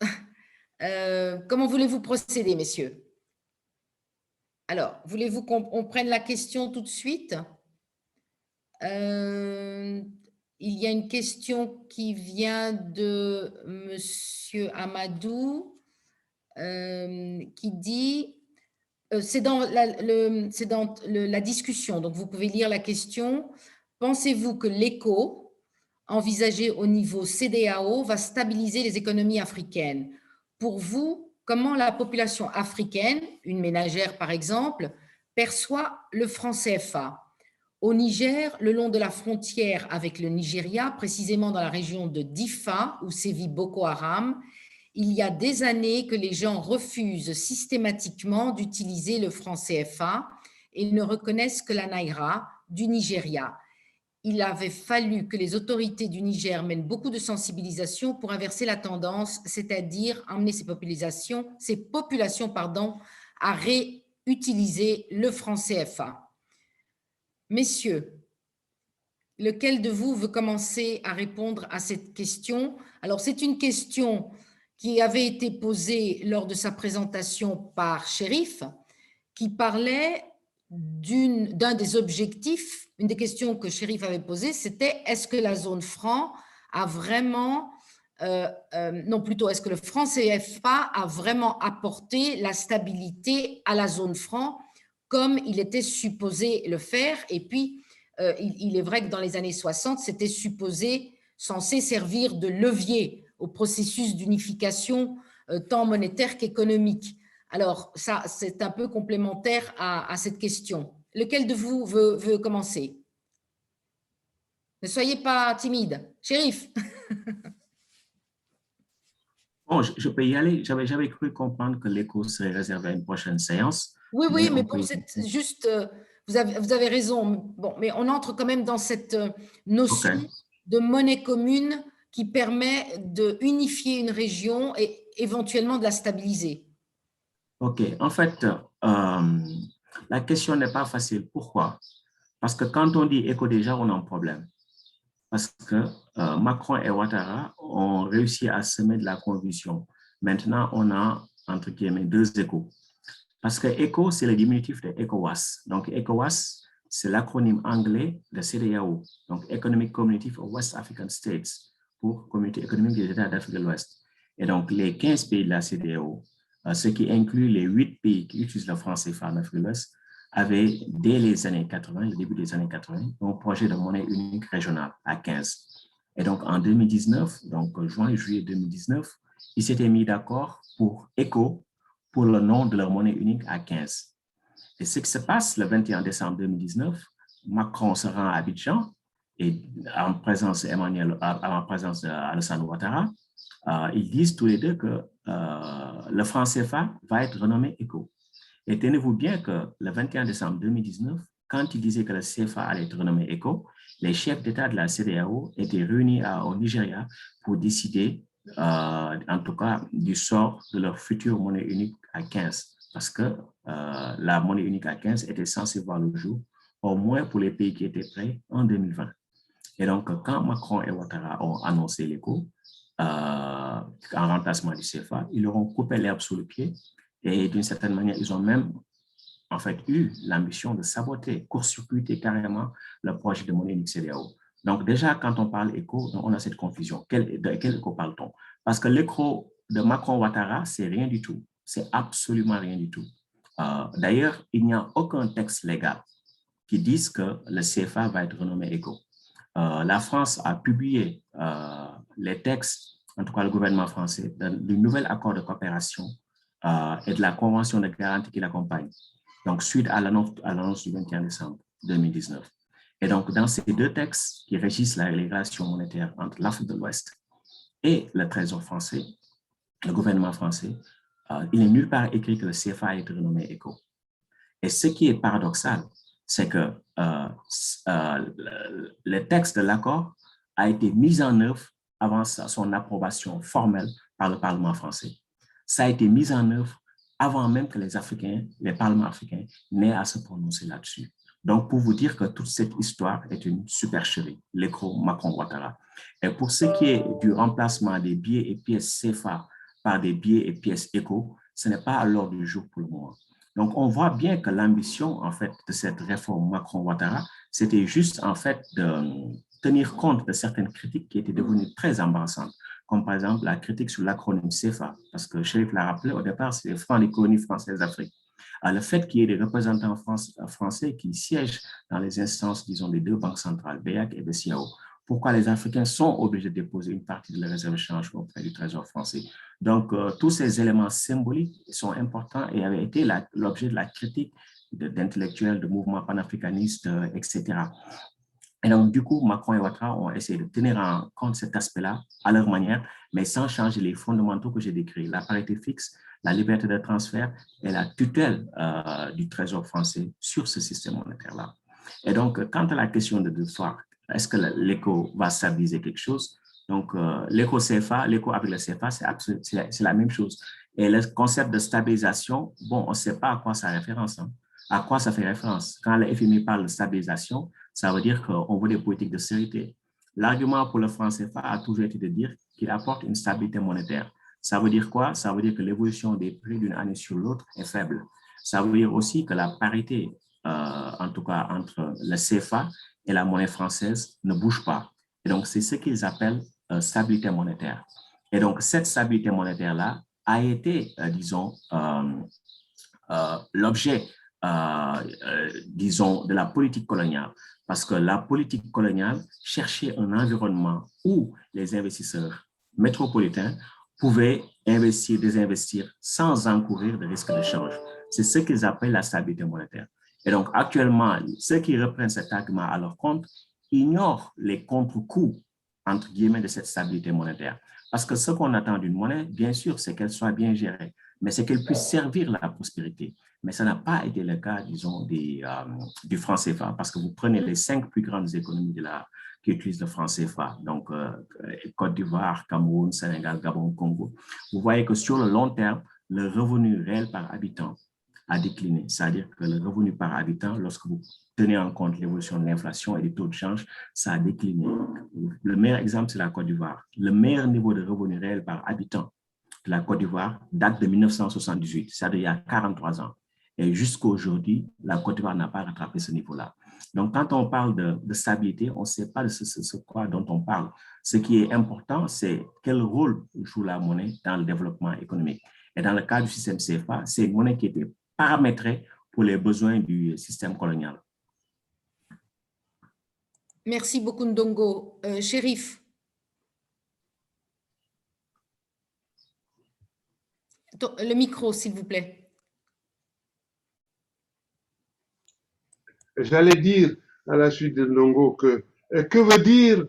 Comment voulez-vous procéder, messieurs? Alors, voulez-vous qu'on prenne la question tout de suite? Il y a une question qui vient de Monsieur Amadou qui dit, c'est dans la discussion, donc vous pouvez lire la question. Pensez-vous que l'éco envisagé au niveau CEDEAO va stabiliser les économies africaines? Pour vous, comment la population africaine, une ménagère par exemple, perçoit le franc CFA? Au Niger, le long de la frontière avec le Nigeria, précisément dans la région de Difa, où sévit Boko Haram, il y a des années que les gens refusent systématiquement d'utiliser le franc CFA et ne reconnaissent que la Naira du Nigeria. Il avait fallu que les autorités du Niger mènent beaucoup de sensibilisation pour inverser la tendance, c'est-à-dire amener ces populations à réutiliser le franc CFA. Messieurs, lequel de vous veut commencer à répondre à cette question? Alors, c'est une question qui avait été posée lors de sa présentation par Chérif, qui parlait d'un des objectifs, une des questions que Chérif avait posées, c'était est-ce que la zone franc a vraiment, non plutôt, est-ce que le franc CFA a vraiment apporté la stabilité à la zone franc comme il était supposé le faire? Et puis, il est vrai que dans les années 60, c'était censé servir de levier au processus d'unification tant monétaire qu'économique. Alors, ça, c'est un peu complémentaire à cette question. Lequel de vous veut commencer? Ne soyez pas timide. Chérif. Bon, je peux y aller. J'avais cru comprendre que l'écho serait réservé à une prochaine séance. Oui, mais bon, c'est juste, vous avez raison. Bon, mais on entre quand même dans cette notion de monnaie commune qui permet de unifier une région et éventuellement de la stabiliser. OK. En fait, la question n'est pas facile. Pourquoi? Parce que quand on dit éco, déjà, on a un problème. Parce que Macron et Ouattara ont réussi à semer de la confusion. Maintenant, on a, entre guillemets, deux échos. Parce que ECO, c'est le diminutif de ECOWAS. Donc, ECOWAS, c'est l'acronyme anglais de CEDEAO, donc Economic Community of West African States, pour Communauté économique des États d'Afrique de l'Ouest. Et donc, les 15 pays de la CEDEAO, ce qui inclut les 8 pays qui utilisent le franc CFA en Afrique de l'Ouest, avaient, dès les années 80, le début des années 80, un projet de monnaie unique régionale à 15. Et donc, en 2019, donc juin et juillet 2019, ils s'étaient mis d'accord pour ECO, pour le nom de leur monnaie unique à 15. Et ce qui se passe le 21 décembre 2019, Macron se rend à Abidjan et en présence d'Alassane Ouattara, ils disent tous les deux que le franc CFA va être renommé ECO. Et tenez-vous bien que le 21 décembre 2019, quand ils disaient que le CFA allait être renommé ECO, les chefs d'État de la CEDEAO étaient réunis au Nigeria pour décider en tout cas, du sort de leur future monnaie unique à 15, parce que la monnaie unique à 15 était censée voir le jour, au moins pour les pays qui étaient prêts en 2020. Et donc, quand Macron et Ouattara ont annoncé l'éco, en remplacement du CFA, ils leur ont coupé l'herbe sous le pied et d'une certaine manière, ils ont même en fait eu l'ambition de saboter, court-circuiter carrément le projet de monnaie unique CEDEAO. Donc déjà, quand on parle éco, on a cette confusion. De quel éco parle-t-on? Parce que l'éco de Macron-Ouattara, c'est rien du tout. C'est absolument rien du tout. D'ailleurs, il n'y a aucun texte légal qui dise que le CFA va être renommé éco. La France a publié les textes, en tout cas le gouvernement français, du nouvel accord de coopération et de la convention de garantie qui l'accompagne. Donc, suite à l'annonce du 21 décembre 2019. Et donc, dans ces deux textes qui régissent les relations monétaires entre l'Afrique de l'Ouest et le Trésor français, le gouvernement français, il n'est nulle part écrit que le CFA a été renommé ECO. Et ce qui est paradoxal, c'est que le texte de l'accord a été mis en œuvre avant son approbation formelle par le Parlement français. Ça a été mis en œuvre avant même que les parlements africains n'aient à se prononcer là-dessus. Donc, pour vous dire que toute cette histoire est une supercherie, l'éco Macron-Ouattara. Et pour ce qui est du remplacement des billets et pièces CFA par des billets et pièces éco, ce n'est pas à l'ordre du jour pour le moment. Donc, on voit bien que l'ambition, en fait, de cette réforme Macron-Ouattara, c'était juste, en fait, de tenir compte de certaines critiques qui étaient devenues très embarrassantes, comme par exemple la critique sur l'acronyme CFA, parce que Chérif l'a rappelé, au départ, c'est les colonies françaises d'Afrique. Le fait qu'il y ait des représentants français qui siègent dans les instances, disons, des deux banques centrales, BEAC et BCAO, pourquoi les Africains sont obligés de déposer une partie de leurs réserves de change auprès du Trésor français. Donc, tous ces éléments symboliques sont importants et avaient été l'objet de la critique d'intellectuels, de mouvements panafricanistes, etc. Et donc, du coup, Macron et Ouattara ont essayé de tenir en compte cet aspect-là à leur manière, mais sans changer les fondamentaux que j'ai décrits, la parité fixe, la liberté de transfert et la tutelle du Trésor français sur ce système monétaire-là. Et donc, quant à la question de voir, est-ce que l'éco va stabiliser quelque chose? Donc, l'éco CFA, l'éco avec le CFA, c'est la même chose. Et le concept de stabilisation, bon, on ne sait pas à quoi ça référence. Hein. À quoi ça fait référence? Quand le FMI parle de stabilisation, ça veut dire qu'on veut des politiques de sécurité. L'argument pour le franc CFA a toujours été de dire qu'il apporte une stabilité monétaire. Ça veut dire quoi? Ça veut dire que l'évolution des prix d'une année sur l'autre est faible. Ça veut dire aussi que la parité, en tout cas entre le CFA et la monnaie française, ne bouge pas. Et donc, c'est ce qu'ils appellent stabilité monétaire. Et donc, cette stabilité monétaire-là a été, disons, l'objet, disons, de la politique coloniale. Parce que la politique coloniale cherchait un environnement où les investisseurs métropolitains pouvaient investir, désinvestir sans encourir de risques de change. C'est ce qu'ils appellent la stabilité monétaire. Et donc, actuellement, ceux qui reprennent cet argument à leur compte ignorent les contre-coups, entre guillemets, de cette stabilité monétaire. Parce que ce qu'on attend d'une monnaie, bien sûr, c'est qu'elle soit bien gérée, mais c'est qu'elle puisse servir la prospérité. Mais ça n'a pas été le cas, disons, du franc CFA, parce que vous prenez les 5 plus grandes économies qui utilisent le franc CFA, donc Côte d'Ivoire, Cameroun, Sénégal, Gabon, Congo. Vous voyez que sur le long terme, le revenu réel par habitant a décliné. C'est-à-dire que le revenu par habitant, lorsque vous tenez en compte l'évolution de l'inflation et des taux de change, ça a décliné. Le meilleur exemple, c'est la Côte d'Ivoire. Le meilleur niveau de revenu réel par habitant de la Côte d'Ivoire date de 1978, c'est-à-dire il y a 43 ans. Et jusqu'à aujourd'hui, la Côte d'Ivoire n'a pas rattrapé ce niveau-là. Donc, quand on parle de stabilité, on ne sait pas de ce quoi dont on parle. Ce qui est important, c'est quel rôle joue la monnaie dans le développement économique. Et dans le cas du système CFA, c'est une monnaie qui était paramétrée pour les besoins du système colonial. Merci beaucoup, Ndongo. Chérif. Le micro, s'il vous plaît. J'allais dire à la suite de Ndongo que veut dire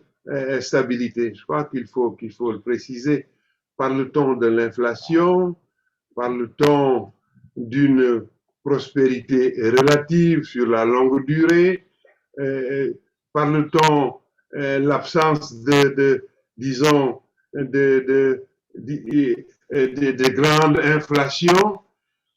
stabilité? Je crois qu'il faut le préciser. Parle-t-on de l'inflation? Parle-t-on d'une prospérité relative sur la longue durée? Parle-t-on l'absence disons, de grandes inflations.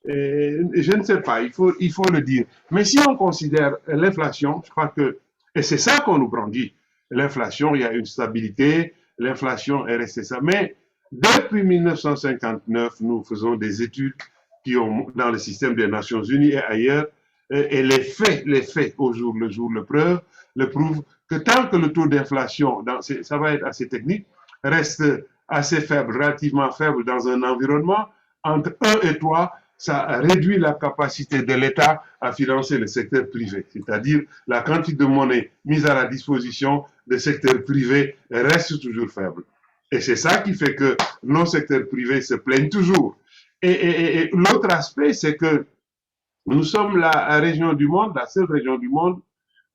Je ne sais pas, il faut le dire. Mais si on considère l'inflation, je crois que, et c'est ça qu'on nous brandit, l'inflation, il y a une stabilité, l'inflation est restée ça. Mais depuis 1959, nous faisons des études qui ont, dans le système des Nations Unies et ailleurs, et les faits au jour le jour le prouvent que tant que le taux d'inflation, ça va être assez technique, reste assez faible, relativement faible dans un environnement, entre 1 et 3, ça réduit la capacité de l'État à financer le secteur privé, c'est-à-dire la quantité de monnaie mise à la disposition des secteurs privés reste toujours faible. Et c'est ça qui fait que nos secteurs privés se plaignent toujours. Et l'autre aspect, c'est que nous sommes la région du monde, la seule région du monde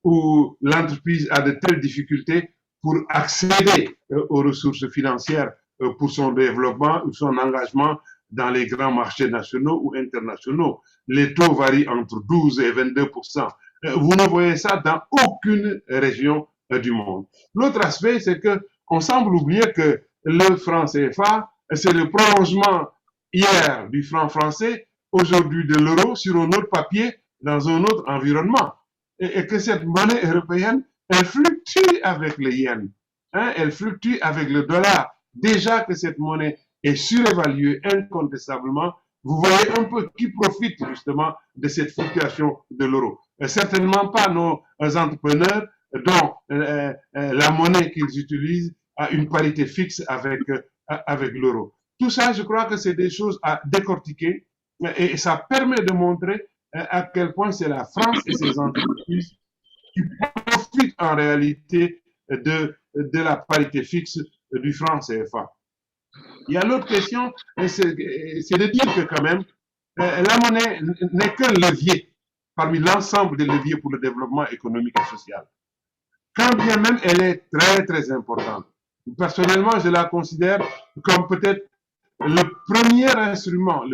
où l'entreprise a de telles difficultés pour accéder aux ressources financières pour son développement ou son engagement dans les grands marchés nationaux ou internationaux. Les taux varient entre 12 et 22%. Vous ne voyez ça dans aucune région du monde. L'autre aspect, c'est que on semble oublier que le franc CFA, c'est le prolongement hier du franc français, aujourd'hui de l'euro sur un autre papier, dans un autre environnement. Et que cette monnaie européenne, elle fluctue avec le yen, hein, elle fluctue avec le dollar. Déjà que cette monnaie est surévaluée incontestablement, vous voyez un peu qui profite justement de cette fluctuation de l'euro. Certainement pas nos entrepreneurs dont la monnaie qu'ils utilisent a une parité fixe avec l'euro. Tout ça, je crois que c'est des choses à décortiquer et ça permet de montrer à quel point c'est la France et ses entreprises qui profitent en réalité de la parité fixe du franc CFA. Il y a l'autre question, c'est de dire que quand même, la monnaie n'est qu'un levier parmi l'ensemble des leviers pour le développement économique et social. Quand bien même elle est très, très importante. Personnellement, je la considère comme peut-être le premier instrument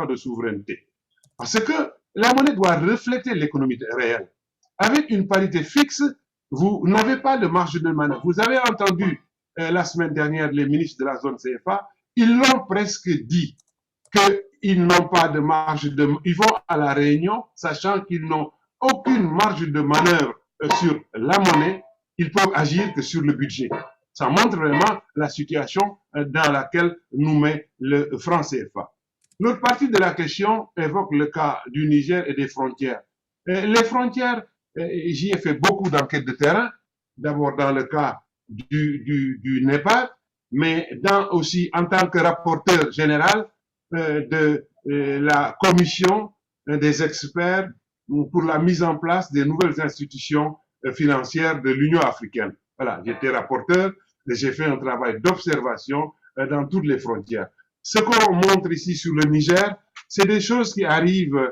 de souveraineté. Parce que la monnaie doit refléter l'économie réelle. Avec une parité fixe, vous n'avez pas de marge de manœuvre. Vous avez entendu la semaine dernière les ministres de la zone CFA, ils l'ont presque dit qu'ils n'ont pas de marge de manœuvre. Ils vont à la réunion, sachant qu'ils n'ont aucune marge de manœuvre sur la monnaie, ils peuvent agir que sur le budget. Ça montre vraiment la situation dans laquelle nous met le franc CFA. L'autre partie de la question évoque le cas du Niger et des frontières. Les frontières, j'y ai fait beaucoup d'enquêtes de terrain, d'abord dans le cas du Népal, mais aussi en tant que rapporteur général de la commission des experts pour la mise en place des nouvelles institutions financières de l'Union africaine. Voilà, j'étais rapporteur et j'ai fait un travail d'observation dans toutes les frontières. Ce qu'on montre ici sur le Niger, c'est des choses qui arrivent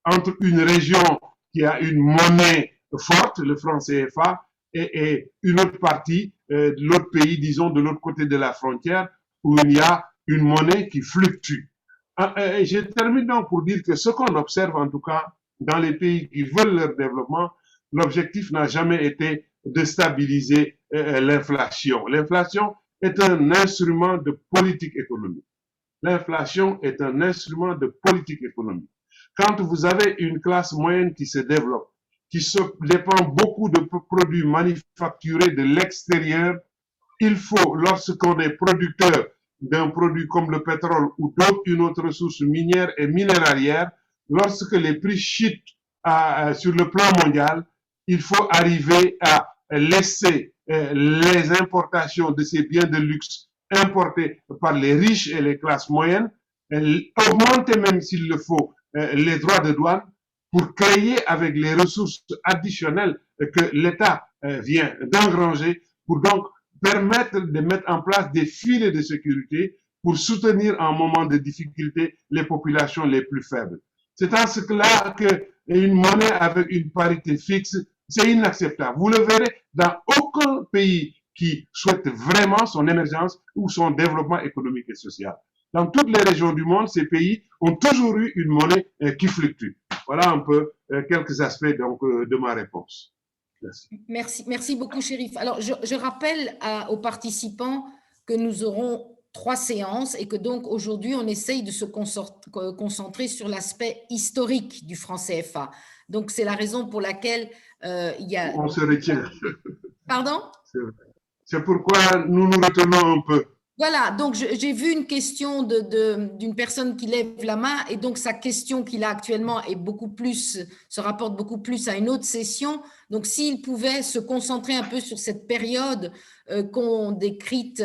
entre une région qui a une monnaie forte, le franc CFA, et une autre partie, l'autre pays, disons, de l'autre côté de la frontière, où il y a une monnaie qui fluctue. Je termine donc pour dire que ce qu'on observe, en tout cas, dans les pays qui veulent leur développement, l'objectif n'a jamais été de stabiliser l'inflation. L'inflation est un instrument de politique économique. L'inflation est un instrument de politique économique. Quand vous avez une classe moyenne qui se développe, qui se dépend beaucoup de produits manufacturés de l'extérieur, il faut, lorsqu'on est producteur d'un produit comme le pétrole ou une autre ressource minière et minéralière, lorsque les prix chutent sur le plan mondial, il faut arriver à laisser les importations de ces biens de luxe importés par les riches et les classes moyennes, augmenter même s'il le faut les droits de douane pour créer avec les ressources additionnelles que l'État vient d'engranger pour donc permettre de mettre en place des filets de sécurité pour soutenir en moment de difficulté les populations les plus faibles. C'est en ce cas-là qu'une monnaie avec une parité fixe, c'est inacceptable. Vous le verrez dans aucun pays qui souhaite vraiment son émergence ou son développement économique et social. Dans toutes les régions du monde, ces pays ont toujours eu une monnaie qui fluctue. Voilà un peu quelques aspects donc, de ma réponse. Merci beaucoup, Chérif. Alors, je rappelle aux participants que nous aurons 3 séances et que donc aujourd'hui, on essaye de se concentrer sur l'aspect historique du franc CFA. Donc, c'est la raison pour laquelle il y a… On se retient. Pardon? C'est pourquoi nous nous retenons un peu. Voilà, donc j'ai vu une question d'une personne qui lève la main et donc sa question qu'il a actuellement est se rapporte beaucoup plus à une autre session. Donc s'il pouvait se concentrer un peu sur cette période qu'ont décrite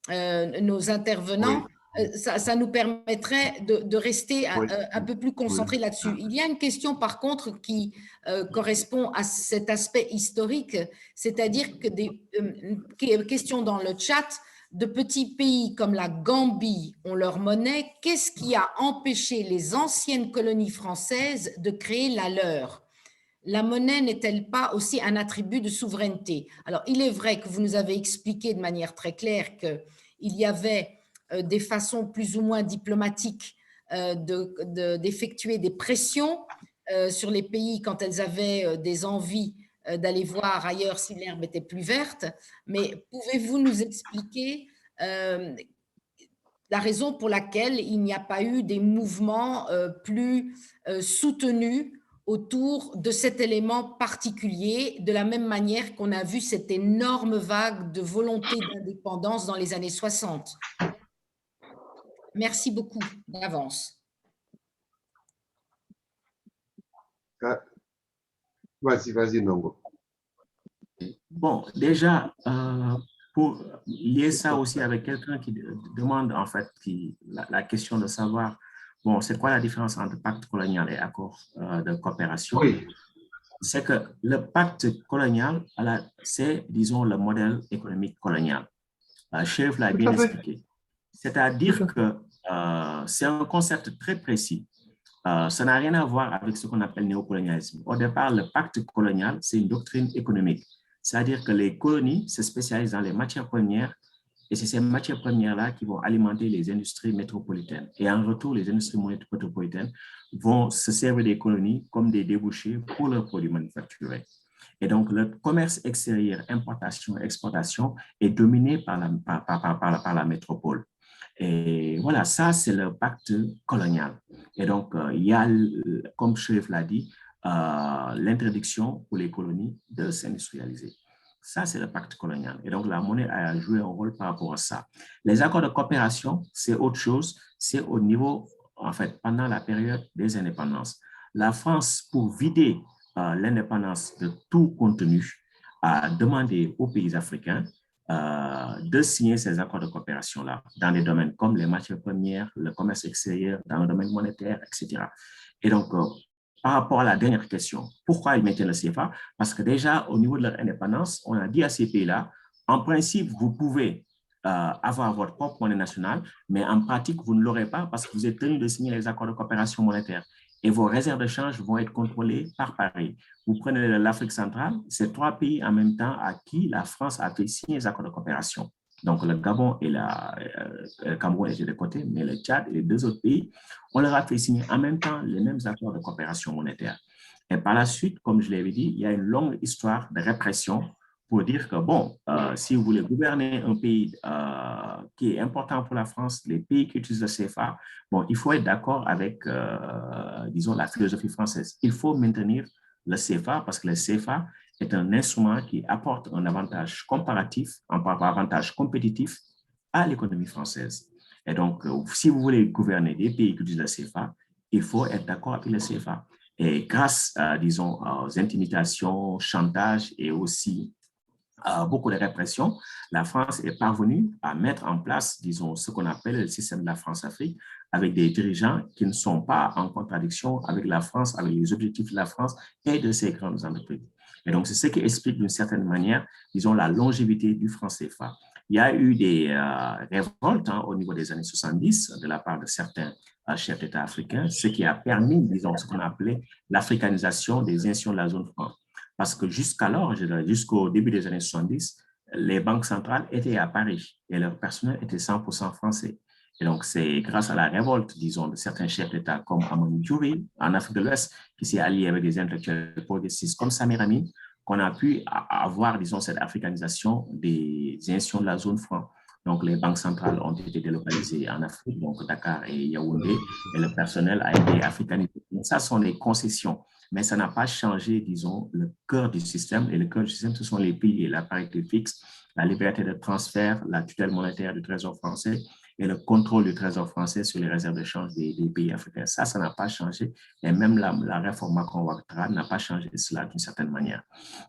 nos intervenants, ça nous permettrait de rester un peu plus concentré là-dessus. Il y a une question par contre qui correspond à cet aspect historique, c'est-à-dire que des questions dans le chat. De petits pays comme la Gambie ont leur monnaie, qu'est-ce qui a empêché les anciennes colonies françaises de créer la leur? La monnaie n'est-elle pas aussi un attribut de souveraineté? Alors, il est vrai que vous nous avez expliqué de manière très claire qu'il y avait des façons plus ou moins diplomatiques d'effectuer des pressions sur les pays quand elles avaient des envies d'aller voir ailleurs si l'herbe était plus verte, mais pouvez-vous nous expliquer la raison pour laquelle il n'y a pas eu des mouvements plus soutenus autour de cet élément particulier, de la même manière qu'on a vu cette énorme vague de volonté d'indépendance dans les années 60? Merci beaucoup d'avance. Vas-y, Nongo. Bon, déjà, pour lier ça aussi avec quelqu'un qui demande en fait la question de savoir, bon, c'est quoi la différence entre pacte colonial et accord de coopération? Oui. C'est que le pacte colonial, c'est, disons, le modèle économique colonial. Chérif l'a bien expliqué. C'est-à-dire que c'est un concept très précis. Ça n'a rien à voir avec ce qu'on appelle néocolonialisme. Au départ, le pacte colonial, c'est une doctrine économique. C'est-à-dire que les colonies se spécialisent dans les matières premières et c'est ces matières premières-là qui vont alimenter les industries métropolitaines. Et en retour, les industries métropolitaines vont se servir des colonies comme des débouchés pour leurs produits manufacturés. Et donc, le commerce extérieur, importation, exportation, est dominé par la métropole. Et voilà, ça, c'est le pacte colonial. Et donc, il y a, comme Chérif l'a dit, l'interdiction pour les colonies de s'industrialiser. Ça, c'est le pacte colonial. Et donc, la monnaie a joué un rôle par rapport à ça. Les accords de coopération, c'est autre chose. C'est au niveau, en fait, pendant la période des indépendances. La France, pour vider l'indépendance de tout contenu, a demandé aux pays africains de signer ces accords de coopération-là dans des domaines comme les matières premières, le commerce extérieur, dans le domaine monétaire, etc. Et donc, par rapport à la dernière question, pourquoi ils mettaient le CFA? Parce que déjà, au niveau de leur indépendance, on a dit à ces pays-là, en principe, vous pouvez avoir votre propre monnaie nationale, mais en pratique, vous ne l'aurez pas parce que vous êtes tenu de signer les accords de coopération monétaire. Et vos réserves de change vont être contrôlées par Paris. Vous prenez l'Afrique centrale, c'est 3 pays en même temps à qui la France a fait signer les accords de coopération. Donc, le Gabon et le Cameroun étaient de côté, mais le Tchad et les 2 autres pays, on leur a fait signer en même temps les mêmes accords de coopération monétaire. Et par la suite, comme je l'avais dit, il y a une longue histoire de répression pour dire que, bon, si vous voulez gouverner un pays qui est important pour la France, les pays qui utilisent le CFA, bon, il faut être d'accord avec, disons, la philosophie française. Il faut maintenir le CFA parce que le CFA est un instrument qui apporte un avantage comparatif, un avantage compétitif à l'économie française. Et donc, si vous voulez gouverner des pays qui utilisent le CFA, il faut être d'accord avec le CFA. Et grâce, disons, aux intimidations, chantage et aussi beaucoup de répression, la France est parvenue à mettre en place, disons, ce qu'on appelle le système de la France-Afrique, avec des dirigeants qui ne sont pas en contradiction avec la France, avec les objectifs de la France et de ses grandes entreprises. Et donc, c'est ce qui explique d'une certaine manière, disons, la longévité du franc CFA. Il y a eu des révoltes au niveau des années 70 de la part de certains chefs d'État africains, ce qui a permis, disons, ce qu'on appelait l'africanisation des institutions de la zone franc. Parce que jusqu'alors, jusqu'au début des années 70, les banques centrales étaient à Paris et leur personnel était 100% français. Et donc, c'est grâce à la révolte, disons, de certains chefs d'État comme Amadou Diouri en Afrique de l'Ouest, qui s'est allié avec des intellectuels progressistes comme Samir Amin, qu'on a pu avoir, disons, cette africanisation des institutions de la zone franc. Donc, les banques centrales ont été délocalisées en Afrique, donc Dakar et Yaoundé, et le personnel a été africanisé. Donc, ça sont des concessions, mais ça n'a pas changé, disons, le cœur du système. Et le cœur du système, ce sont les pays et la parité fixe, la liberté de transfert, la tutelle monétaire du Trésor français et le contrôle du Trésor français sur les réserves de change des pays africains. Ça n'a pas changé. Et même la réforme Macron-Ouattara n'a pas changé cela d'une certaine manière.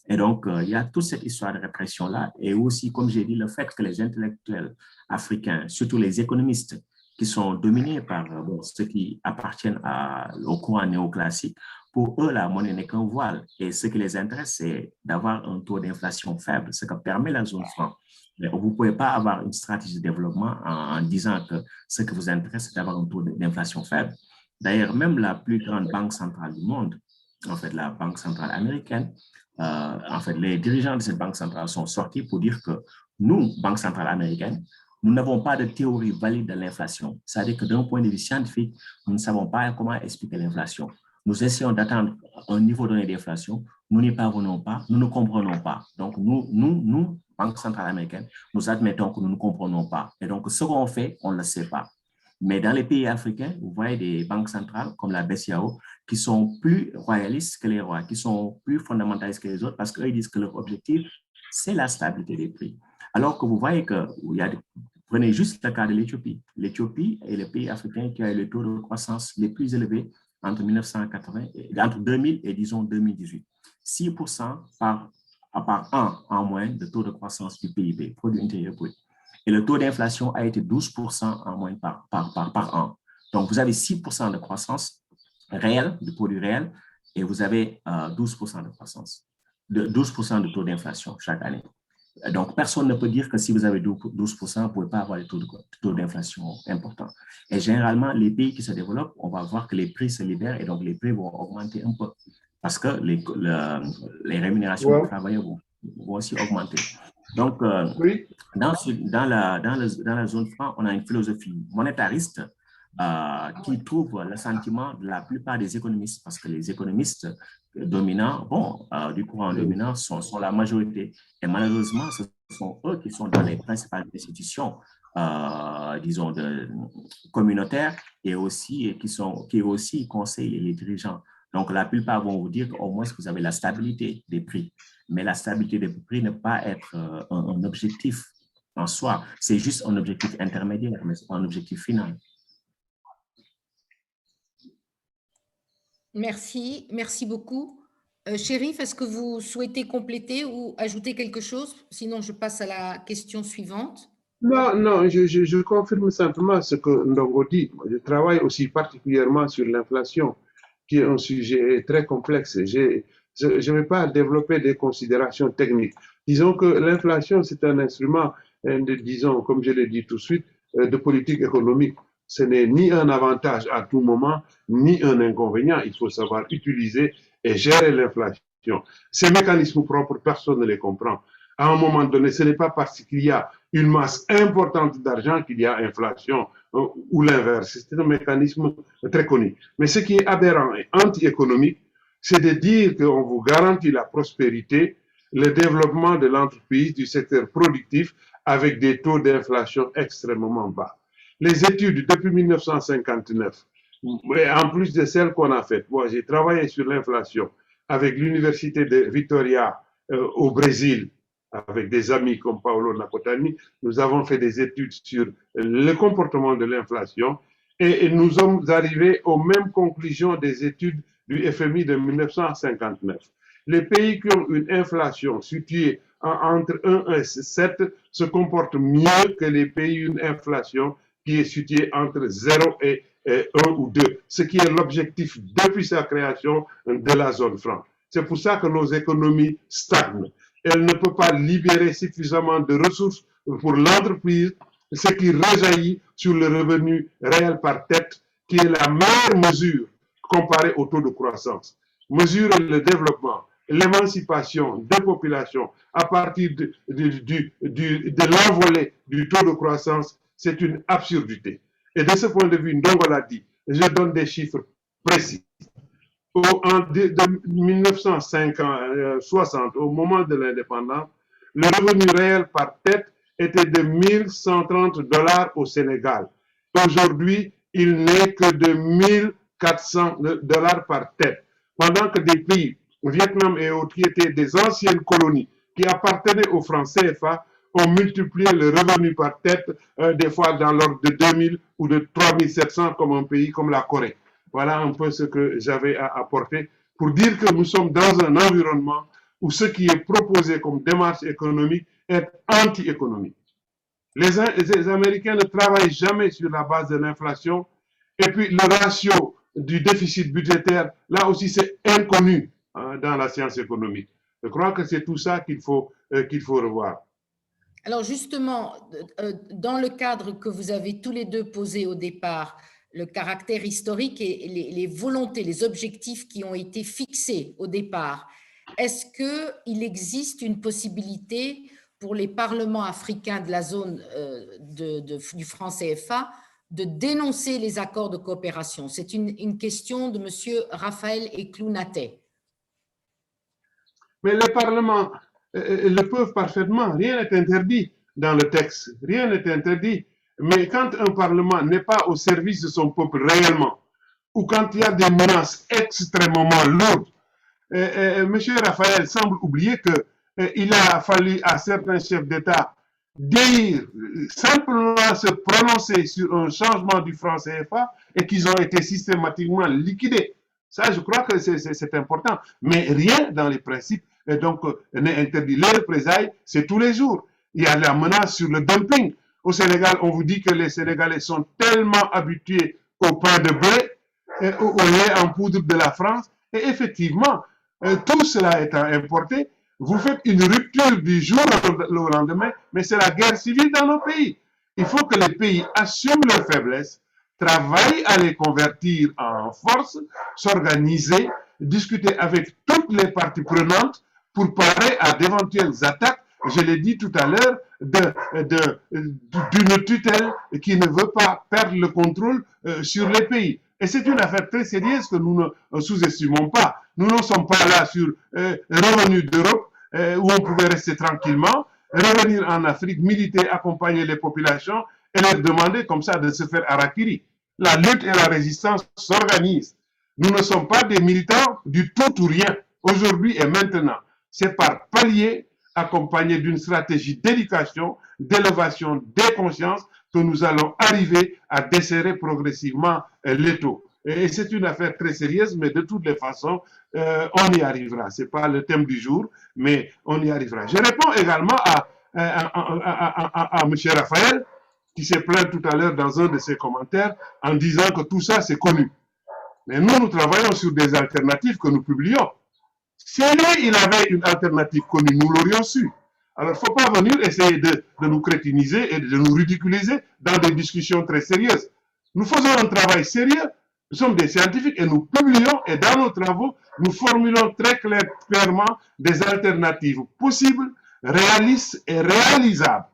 Et donc, il y a toute cette histoire de répression-là. Et aussi, comme j'ai dit, le fait que les intellectuels africains, surtout les économistes, qui sont dominés par ceux qui appartiennent au courant néoclassique, pour eux, la monnaie n'est qu'un voile. Et ce qui les intéresse, c'est d'avoir un taux d'inflation faible, ce que permet la zone franc. Vous ne pouvez pas avoir une stratégie de développement en disant que ce qui vous intéresse, c'est d'avoir un taux d'inflation faible. D'ailleurs, même la plus grande banque centrale du monde, en fait, la Banque centrale américaine, en fait, les dirigeants de cette banque centrale sont sortis pour dire que nous, Banque centrale américaine, nous n'avons pas de théorie valide de l'inflation. C'est-à-dire que d'un point de vue scientifique, nous ne savons pas comment expliquer l'inflation. Nous essayons d'atteindre un niveau donné d'inflation, nous n'y parvenons pas, nous ne comprenons pas. Donc, nous, Banque centrale américaine, nous admettons que nous ne comprenons pas. Et donc, ce qu'on fait, on ne le sait pas. Mais dans les pays africains, vous voyez des banques centrales comme la BCAO qui sont plus royalistes que les rois, qui sont plus fondamentalistes que les autres parce qu'eux disent que leur objectif, c'est la stabilité des prix. Alors que vous voyez que prenez juste le cas de l'Éthiopie. L'Éthiopie est le pays africain qui a eu le taux de croissance les plus élevés entre 2000 et disons 2018. 6% par an en moyenne de taux de croissance du PIB, produit intérieur brut. Et le taux d'inflation a été 12% en moyenne par an. Donc, vous avez 6% de croissance réelle, du produit réel, et vous avez 12% de croissance, 12% de taux d'inflation chaque année. Donc, personne ne peut dire que si vous avez 12%, vous ne pouvez pas avoir des taux d'inflation importants. Et généralement, les pays qui se développent, on va voir que les prix se libèrent et donc les prix vont augmenter un peu parce que les rémunérations des travailleurs vont aussi augmenter. Donc, Oui. dans la zone franc, on a une philosophie monétariste qui trouve le sentiment de la plupart des économistes, parce que les économistes dominants, du courant dominant, sont la majorité. Et malheureusement, ce sont eux qui sont dans les principales institutions, disons, communautaires et aussi qui aussi conseillent les dirigeants. Donc, la plupart vont vous dire qu'au moins, vous avez la stabilité des prix. Mais la stabilité des prix ne peut pas être un objectif en soi. C'est juste un objectif intermédiaire, mais ce n'est pas un objectif final. Merci beaucoup. Chérif, est-ce que vous souhaitez compléter ou ajouter quelque chose? Sinon, je passe à la question suivante. Non, je confirme simplement ce que Ndongo dit. Je travaille aussi particulièrement sur l'inflation, qui est un sujet très complexe. Je ne vais pas développer des considérations techniques. Disons que l'inflation, c'est un instrument, disons, comme je l'ai dit tout de suite, de politique économique. Ce n'est ni un avantage à tout moment, ni un inconvénient. Il faut savoir utiliser et gérer l'inflation. Ces mécanismes propres, personne ne les comprend. À un moment donné, ce n'est pas parce qu'il y a une masse importante d'argent qu'il y a inflation ou l'inverse. C'est un mécanisme très connu. Mais ce qui est aberrant et anti-économique, c'est de dire qu'on vous garantit la prospérité, le développement de l'entreprise, du secteur productif, avec des taux d'inflation extrêmement bas. Les études depuis 1959, en plus de celles qu'on a faites, moi j'ai travaillé sur l'inflation avec l'université de Vitória au Brésil, avec des amis comme Paolo Nakotani, nous avons fait des études sur le comportement de l'inflation et nous sommes arrivés aux mêmes conclusions des études du FMI de 1959. Les pays qui ont une inflation située entre 1 et 7 se comportent mieux que les pays qui ont une inflation qui est située entre 0 et 1 ou 2, ce qui est l'objectif depuis sa création de la zone franc. C'est pour ça que nos économies stagnent. Elle ne peut pas libérer suffisamment de ressources pour l'entreprise, ce qui rejaillit sur le revenu réel par tête, qui est la meilleure mesure comparée au taux de croissance. Mesurer le développement, l'émancipation des populations à partir de l'envolée du taux de croissance, c'est une absurdité. Et de ce point de vue, Ndongo l'a dit, je donne des chiffres précis. de 1960, au moment de l'indépendance, le revenu réel par tête était de 1130 $ au Sénégal. Aujourd'hui, il n'est que de 1400 $ par tête. Pendant que des pays, Vietnam et autres, qui étaient des anciennes colonies, qui appartenaient aux francs CFA, ont multiplié le revenu par tête, des fois dans l'ordre de 2000 ou de 3700 comme un pays comme la Corée. Voilà un peu ce que j'avais à apporter pour dire que nous sommes dans un environnement où ce qui est proposé comme démarche économique est anti-économique. Les Américains ne travaillent jamais sur la base de l'inflation et puis le ratio du déficit budgétaire, là aussi c'est inconnu dans la science économique. Je crois que c'est tout ça qu'il faut revoir. Alors justement, dans le cadre que vous avez tous les deux posé au départ, le caractère historique et les volontés, les objectifs qui ont été fixés au départ, est-ce qu'il existe une possibilité pour les parlements africains de la zone du franc CFA de dénoncer les accords de coopération? C'est une question de M. Raphaël Eklou-Natet. Mais les parlements le peuvent parfaitement, rien n'est interdit dans le texte, rien n'est interdit. Mais quand un parlement n'est pas au service de son peuple réellement, ou quand il y a des menaces extrêmement lourdes, M. Raphaël semble oublier qu'il a fallu à certains chefs d'État dire, simplement se prononcer sur un changement du franc CFA et qu'ils ont été systématiquement liquidés. Ça, je crois que c'est important. Mais rien dans les principes n'est interdit. Les représailles, c'est tous les jours. Il y a la menace sur le dumping. Au Sénégal, on vous dit que les Sénégalais sont tellement habitués au pain de blé, au lait en poudre de la France. Et effectivement, tout cela étant importé, vous faites une rupture du jour au lendemain, mais c'est la guerre civile dans nos pays. Il faut que les pays assument leurs faiblesses, travaillent à les convertir en force, s'organiser, discuter avec toutes les parties prenantes pour parer à d'éventuelles attaques, je l'ai dit tout à l'heure, d'une tutelle qui ne veut pas perdre le contrôle sur les pays. Et c'est une affaire très sérieuse que nous ne sous-estimons pas. Nous ne sommes pas là sur revenus d'Europe où on pouvait rester tranquillement, revenir en Afrique, militer, accompagner les populations et leur demander comme ça de se faire harakiri. La lutte et la résistance s'organisent. Nous ne sommes pas des militants du tout ou rien, aujourd'hui et maintenant. C'est par palier, accompagné d'une stratégie d'éducation, d'élévation des consciences, que nous allons arriver à desserrer progressivement l'étau. Et c'est une affaire très sérieuse, mais de toutes les façons, on y arrivera. Ce n'est pas le thème du jour, mais on y arrivera. Je réponds également à M. Raphaël, qui s'est plaint tout à l'heure dans un de ses commentaires en disant que tout ça, c'est connu. Mais nous travaillons sur des alternatives que nous publions. Si lui, il avait une alternative connue, nous l'aurions su. Alors, il ne faut pas venir essayer de nous crétiniser et de nous ridiculiser dans des discussions très sérieuses. Nous faisons un travail sérieux, nous sommes des scientifiques et nous publions, et dans nos travaux, nous formulons très clairement des alternatives possibles, réalistes et réalisables,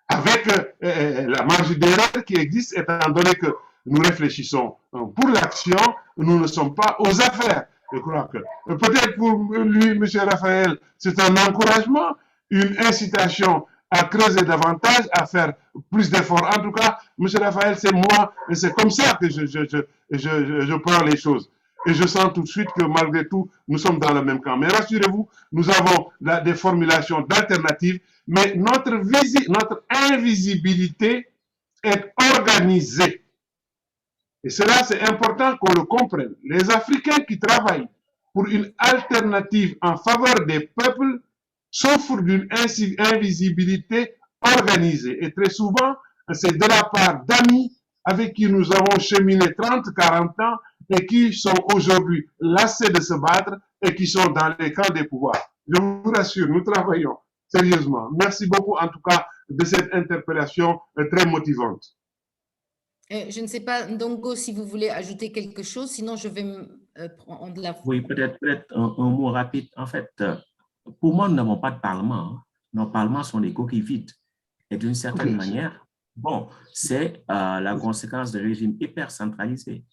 avec la marge d'erreur qui existe, étant donné que nous réfléchissons pour l'action, nous ne sommes pas aux affaires. Je crois que peut-être pour lui, M. Raphaël, c'est un encouragement, une incitation à creuser davantage, à faire plus d'efforts. En tout cas, M. Raphaël, c'est moi, et c'est comme ça que je prends les choses. Et je sens tout de suite que malgré tout, nous sommes dans le même camp. Mais rassurez-vous, nous avons des formulations d'alternatives, mais notre invisibilité est organisée. Et cela, c'est important qu'on le comprenne. Les Africains qui travaillent pour une alternative en faveur des peuples souffrent d'une invisibilité organisée. Et très souvent, c'est de la part d'amis avec qui nous avons cheminé 30, 40 ans et qui sont aujourd'hui lassés de se battre et qui sont dans les camps des pouvoirs. Je vous rassure, nous travaillons sérieusement. Merci beaucoup en tout cas de cette interpellation très motivante. Je ne sais pas, Ndongo, si vous voulez ajouter quelque chose, sinon je vais prendre la... Oui, peut-être un mot rapide. En fait, pour moi, nous n'avons pas de parlement. Nos parlements sont des coquilles vides. Et d'une certaine manière, bon, c'est la conséquence de régimes hyper centralisés.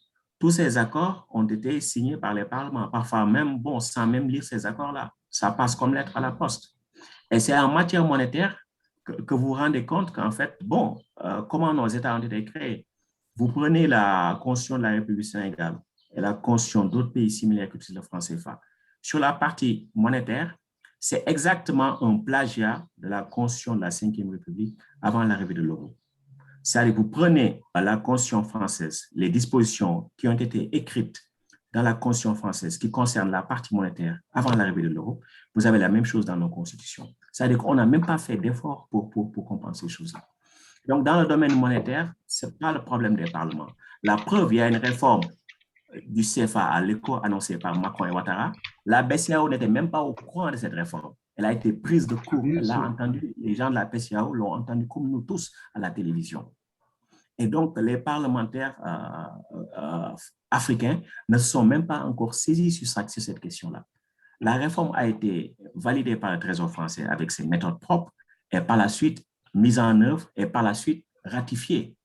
tous ces accords ont été signés par les parlements, parfois même, bon, sans même lire ces accords-là. Ça passe comme lettre à la poste. Et c'est en matière monétaire que vous vous rendez compte qu'en fait, bon, comment nos États ont été créés. Vous prenez la Constitution de la République du Sénégal et la Constitution d'autres pays similaires que le franc CFA. Sur la partie monétaire, c'est exactement un plagiat de la Constitution de la Ve République avant l'arrivée de l'euro. C'est-à-dire que vous prenez la Constitution française, les dispositions qui ont été écrites dans la Constitution française qui concernent la partie monétaire avant l'arrivée de l'euro, vous avez la même chose dans nos constitutions. C'est-à-dire qu'on n'a même pas fait d'efforts pour comprendre ces choses-là. Donc, dans le domaine monétaire, ce n'est pas le problème des parlements. La preuve, il y a une réforme du CFA à l'écho annoncée par Macron et Ouattara. La BCEAO n'était même pas au courant de cette réforme. Elle a été prise de court. Elle l'a entendu, les gens de la BCEAO l'ont entendu comme nous tous à la télévision. Et donc, les parlementaires africains ne sont même pas encore saisis sur cette question-là. La réforme a été validée par le Trésor français avec ses méthodes propres et par la suite mise en œuvre et par la suite ratifiée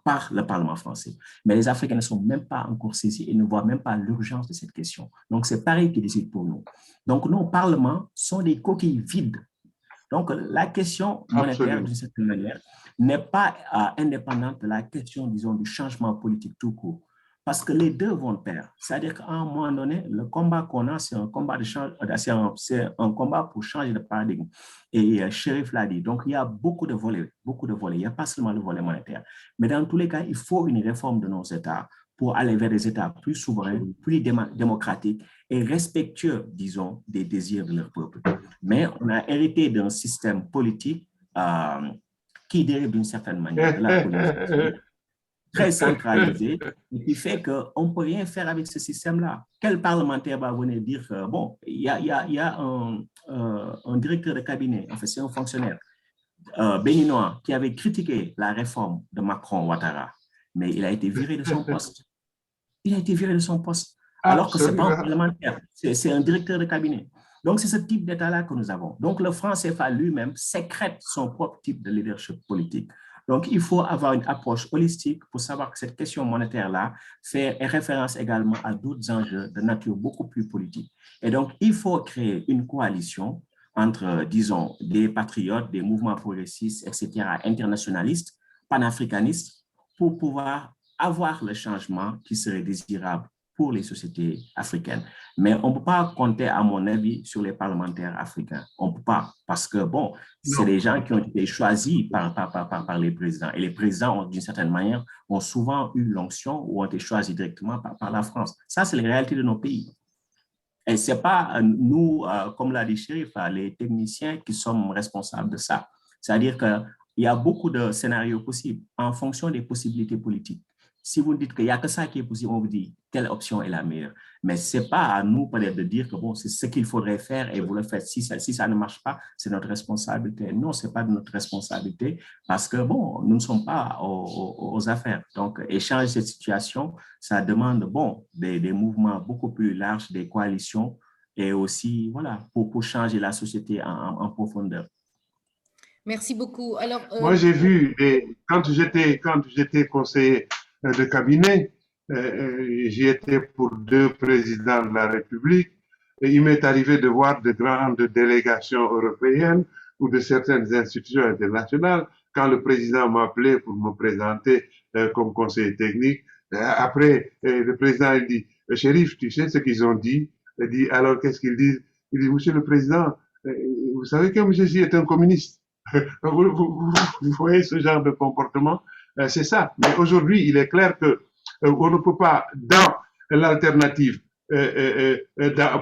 par le Parlement français. Mais les Africains ne sont même pas encore saisis et ne voient même pas l'urgence de cette question. Donc, c'est Paris qui décide pour nous. Donc, nos parlements sont des coquilles vides. Donc, la question monétaire, d'une certaine manière, n'est pas indépendante de la question, disons, du changement politique tout court. Parce que les deux vont de pair. C'est-à-dire qu'à un moment donné, le combat qu'on a, c'est un combat pour changer de paradigme. Et Chérif l'a dit. Donc, il y a beaucoup de volets. Il n'y a pas seulement le volet monétaire. Mais dans tous les cas, il faut une réforme de nos États pour aller vers des États plus souverains, plus démocratiques et respectueux, disons, des désirs de leur peuple. Mais on a hérité d'un système politique qui dérive d'une certaine manière de la colonisation, très centralisé, et qui fait qu'on ne peut rien faire avec ce système-là. Quel parlementaire va venir dire que, bon, il y a un directeur de cabinet, en fait, c'est un fonctionnaire béninois qui avait critiqué la réforme de Macron-Ouattara, mais il a été viré de son poste. Il a été viré de son poste, alors que ce n'est pas un parlementaire, c'est un directeur de cabinet. Donc, c'est ce type d'État-là que nous avons. Donc, le franc CFA lui-même sécrète son propre type de leadership politique. Donc, il faut avoir une approche holistique pour savoir que cette question monétaire-là fait référence également à d'autres enjeux de nature beaucoup plus politique. Et donc, il faut créer une coalition entre, disons, des patriotes, des mouvements progressistes, etc., internationalistes, panafricanistes, pour pouvoir avoir le changement qui serait désirable pour les sociétés africaines. Mais on ne peut pas compter, à mon avis, sur les parlementaires africains. On ne peut pas, parce que, bon, c'est des gens qui ont été choisis par les présidents. Et les présidents, d'une certaine manière, ont souvent eu l'onction ou ont été choisis directement par la France. Ça, c'est la réalité de nos pays. Et ce n'est pas nous, comme l'a dit Chérif, les techniciens qui sommes responsables de ça. C'est-à-dire qu'il y a beaucoup de scénarios possibles en fonction des possibilités politiques. Si vous dites qu'il n'y a que ça qui est possible, on vous dit telle option est la meilleure. Mais ce n'est pas à nous peut-être de dire que bon, c'est ce qu'il faudrait faire et vous le faites. Si ça ne marche pas, c'est notre responsabilité. Non, ce n'est pas de notre responsabilité parce que bon, nous ne sommes pas aux affaires. Donc, échanger cette situation, ça demande bon, des mouvements beaucoup plus larges, des coalitions et aussi voilà, pour changer la société en profondeur. Merci beaucoup. Alors, moi, j'ai vu, quand j'étais conseiller de cabinet, j'y étais pour 2 présidents de la République, et il m'est arrivé de voir de grandes délégations européennes ou de certaines institutions internationales. Quand le président m'appelait pour me présenter comme conseiller technique, après, le président il dit, Chérif, tu sais ce qu'ils ont dit? Il dit, alors qu'est-ce qu'ils disent? Il dit, Monsieur le Président, vous savez que monsieur est un communiste. Vous voyez ce genre de comportement, c'est ça. Mais aujourd'hui, il est clair que on ne peut pas, dans l'alternative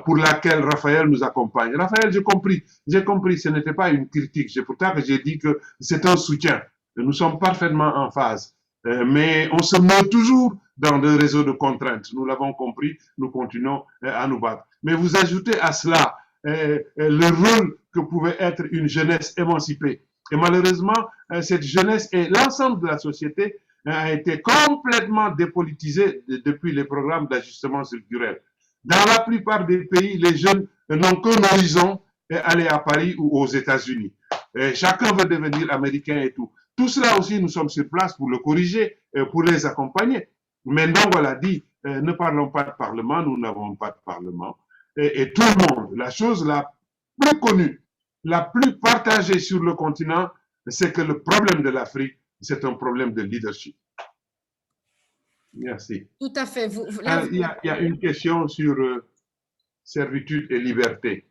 pour laquelle Raphaël nous accompagne. Raphaël, j'ai compris, ce n'était pas une critique. C'est pour ça que j'ai dit que c'est un soutien. Nous sommes parfaitement en phase. Mais on se met toujours dans des réseaux de contraintes. Nous l'avons compris, nous continuons à nous battre. Mais vous ajoutez à cela le rôle que pouvait être une jeunesse émancipée. Et malheureusement, cette jeunesse et l'ensemble de la société a été complètement dépolitisée depuis les programmes d'ajustement structurel. Dans la plupart des pays, les jeunes n'ont qu'un horizon, aller à Paris ou aux États-Unis. Chacun veut devenir américain et tout. Tout cela aussi, nous sommes sur place pour le corriger, pour les accompagner. Ndongo l'a dit, ne parlons pas de parlement, nous n'avons pas de parlement. Et tout le monde, la chose la plus connue, la plus partagée sur le continent, c'est que le problème de l'Afrique, c'est un problème de leadership. Merci. Tout à fait. Il y a une question sur servitude et liberté.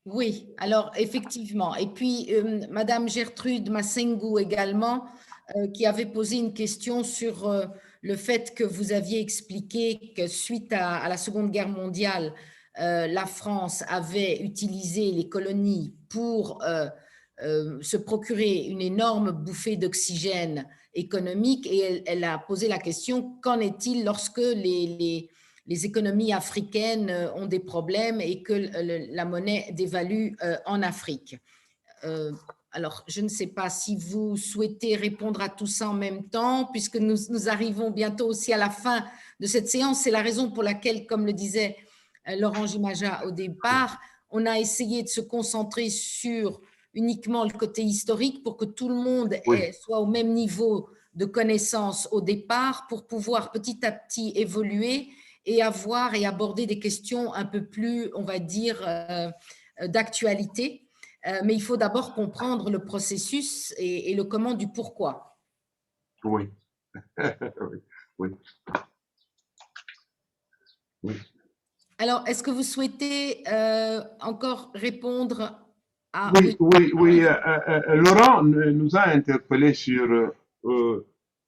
Oui, alors effectivement. Et puis, Madame Gertrude Massengou également, qui avait posé une question sur le fait que vous aviez expliqué que suite à la Seconde Guerre mondiale, la France avait utilisé les colonies pour se procurer une énorme bouffée d'oxygène économique, et elle a posé la question, qu'en est-il lorsque les économies africaines ont des problèmes et que la monnaie dévalue en Afrique? Alors, je ne sais pas si vous souhaitez répondre à tout ça en même temps, puisque nous arrivons bientôt aussi à la fin de cette séance. C'est la raison pour laquelle, comme le disait Laurent Gimaja au départ, on a essayé de se concentrer sur uniquement le côté historique pour que tout le monde soit au même niveau de connaissance au départ, pour pouvoir petit à petit évoluer et avoir et aborder des questions un peu plus, on va dire, d'actualité. Mais il faut d'abord comprendre le processus et le comment du pourquoi. Oui. Oui. Oui. Alors, est-ce que vous souhaitez encore répondre à… Oui. Laurent nous a interpellé sur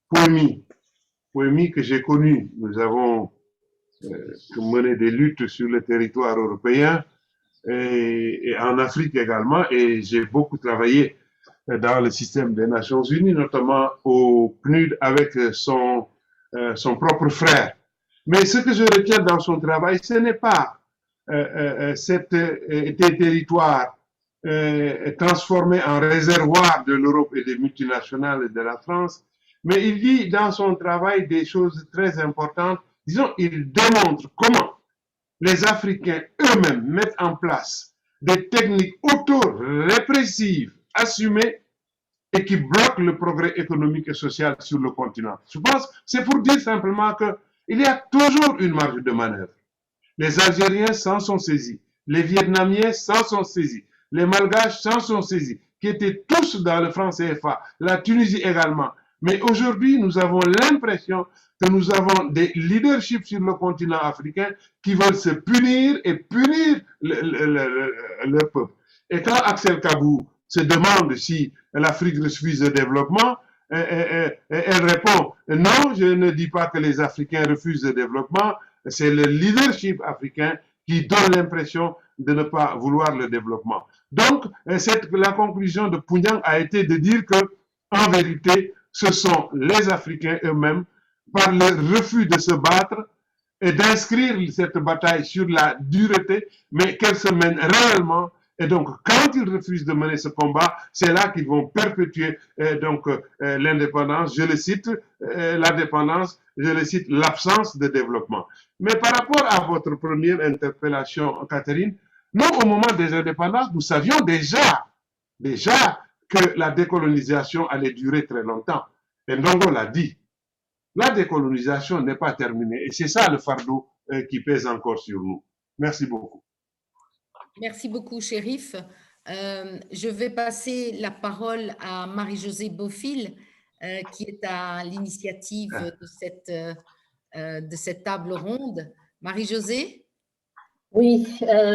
Poemi que j'ai connu. Nous avons mené des luttes sur le territoire européen et en Afrique également, et j'ai beaucoup travaillé dans le système des Nations Unies, notamment au PNUD avec son propre frère. Mais ce que je retiens dans son travail, ce n'est pas ces territoires transformés en réservoir de l'Europe et des multinationales et de la France, mais il dit dans son travail des choses très importantes. Disons, il démontre comment les Africains eux-mêmes mettent en place des techniques auto-répressives assumées et qui bloquent le progrès économique et social sur le continent. Je pense que c'est pour dire simplement qu'il y a toujours une marge de manœuvre. Les Algériens s'en sont saisis, les Vietnamiens s'en sont saisis, les Malgaches s'en sont saisis, qui étaient tous dans le franc CFA, la Tunisie également. Mais aujourd'hui, nous avons l'impression que nous avons des leaderships sur le continent africain qui veulent se punir et punir le peuple. Et quand Axel Kabou se demande si l'Afrique refuse le développement, elle répond non, je ne dis pas que les Africains refusent le développement, c'est le leadership africain qui donne l'impression de ne pas vouloir le développement. Donc, la conclusion de Punyang a été de dire que, en vérité, ce sont les Africains eux-mêmes, par le refus de se battre et d'inscrire cette bataille sur la dureté, mais qu'elle se mène réellement. Et donc, quand ils refusent de mener ce combat, c'est là qu'ils vont perpétuer l'indépendance, je le cite, la dépendance, je le cite, l'absence de développement. Mais par rapport à votre première interpellation, Catherine, nous, au moment des indépendances, nous savions déjà que la décolonisation allait durer très longtemps. Et Ndongo l'a dit. La décolonisation n'est pas terminée. Et c'est ça le fardeau qui pèse encore sur nous. Merci beaucoup. Merci beaucoup, Chérif. Je vais passer la parole à Marie-Josée Beaufil, qui est à l'initiative de cette table ronde. Marie-Josée? Oui,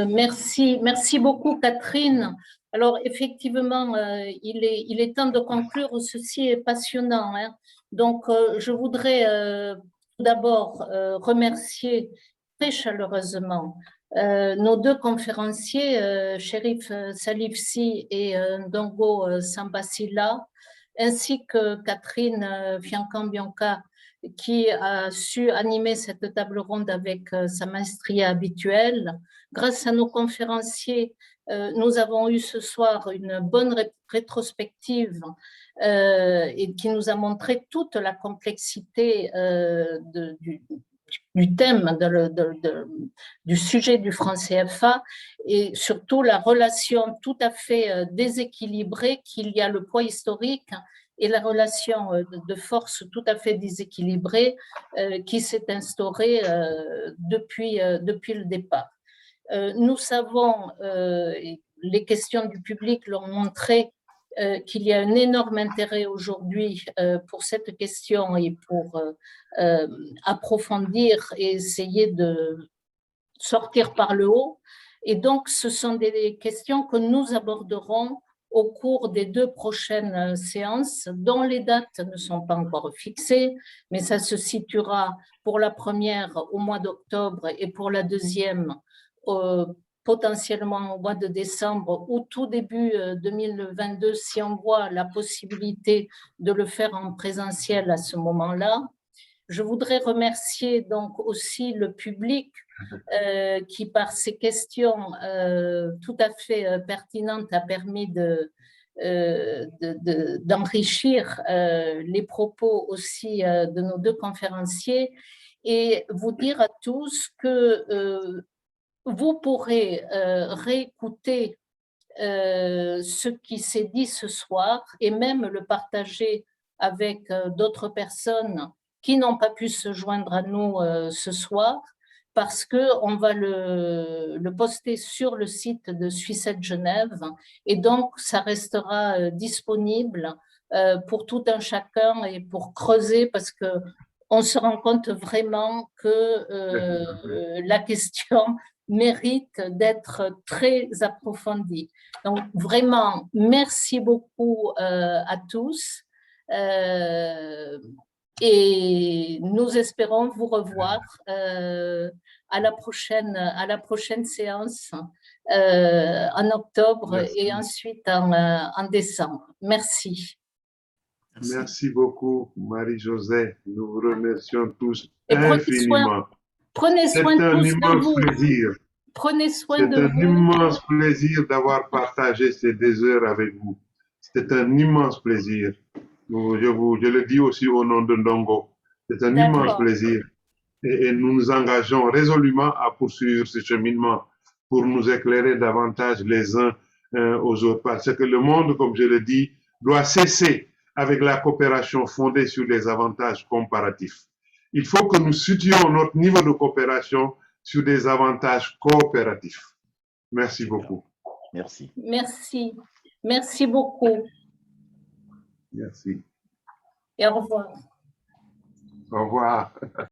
merci beaucoup, Catherine. Alors, effectivement, il est temps de conclure. Ceci est passionnant, hein. Donc, je voudrais tout d'abord remercier très chaleureusement nos deux conférenciers, Chérif Salif Sy et Ndongo Sambasila, ainsi que Catherine Fiankambianka, qui a su animer cette table ronde avec sa maestria habituelle. Grâce à nos conférenciers, nous avons eu ce soir une bonne rétrospective et qui nous a montré toute la complexité du thème, du sujet du franc CFA, et surtout la relation tout à fait déséquilibrée qu'il y a, le poids historique et la relation de force tout à fait déséquilibrée qui s'est instaurée depuis le départ. Nous savons, les questions du public l'ont montré, qu'il y a un énorme intérêt aujourd'hui pour cette question et pour approfondir et essayer de sortir par le haut. Et donc, ce sont des questions que nous aborderons au cours des 2 prochaines séances, dont les dates ne sont pas encore fixées, mais ça se situera pour la première au mois d'octobre et pour la deuxième potentiellement au mois de décembre ou tout début 2022, si on voit la possibilité de le faire en présentiel à ce moment-là. Je voudrais remercier donc aussi le public qui, par ces questions tout à fait pertinentes, a permis d'enrichir les propos aussi de nos 2 conférenciers, et vous dire à tous que vous pourrez réécouter ce qui s'est dit ce soir et même le partager avec d'autres personnes qui n'ont pas pu se joindre à nous ce soir, parce qu'on va le poster sur le site de Suissette Genève, et donc ça restera disponible pour tout un chacun et pour creuser, parce que on se rend compte vraiment que la question mérite d'être très approfondie. Donc vraiment, merci beaucoup à tous. Et nous espérons vous revoir à la prochaine séance en octobre. Merci. Et ensuite en décembre. Merci. Merci beaucoup, Marie-Josée. Nous vous remercions tous infiniment. Prenez soin de vous. C'est un immense plaisir. Prenez soin de vous. C'est un immense plaisir d'avoir partagé ces 2 heures avec vous. C'est un immense plaisir. Je le dis aussi au nom de Ndongo. C'est un immense plaisir. Et nous nous engageons résolument à poursuivre ce cheminement pour nous éclairer davantage les uns aux autres. Parce que le monde, comme je le dis, doit cesser avec la coopération fondée sur les avantages comparatifs. Il faut que nous situions notre niveau de coopération sur des avantages coopératifs. Merci beaucoup. Merci. Merci. Merci beaucoup. Merci. Et au revoir. Au revoir.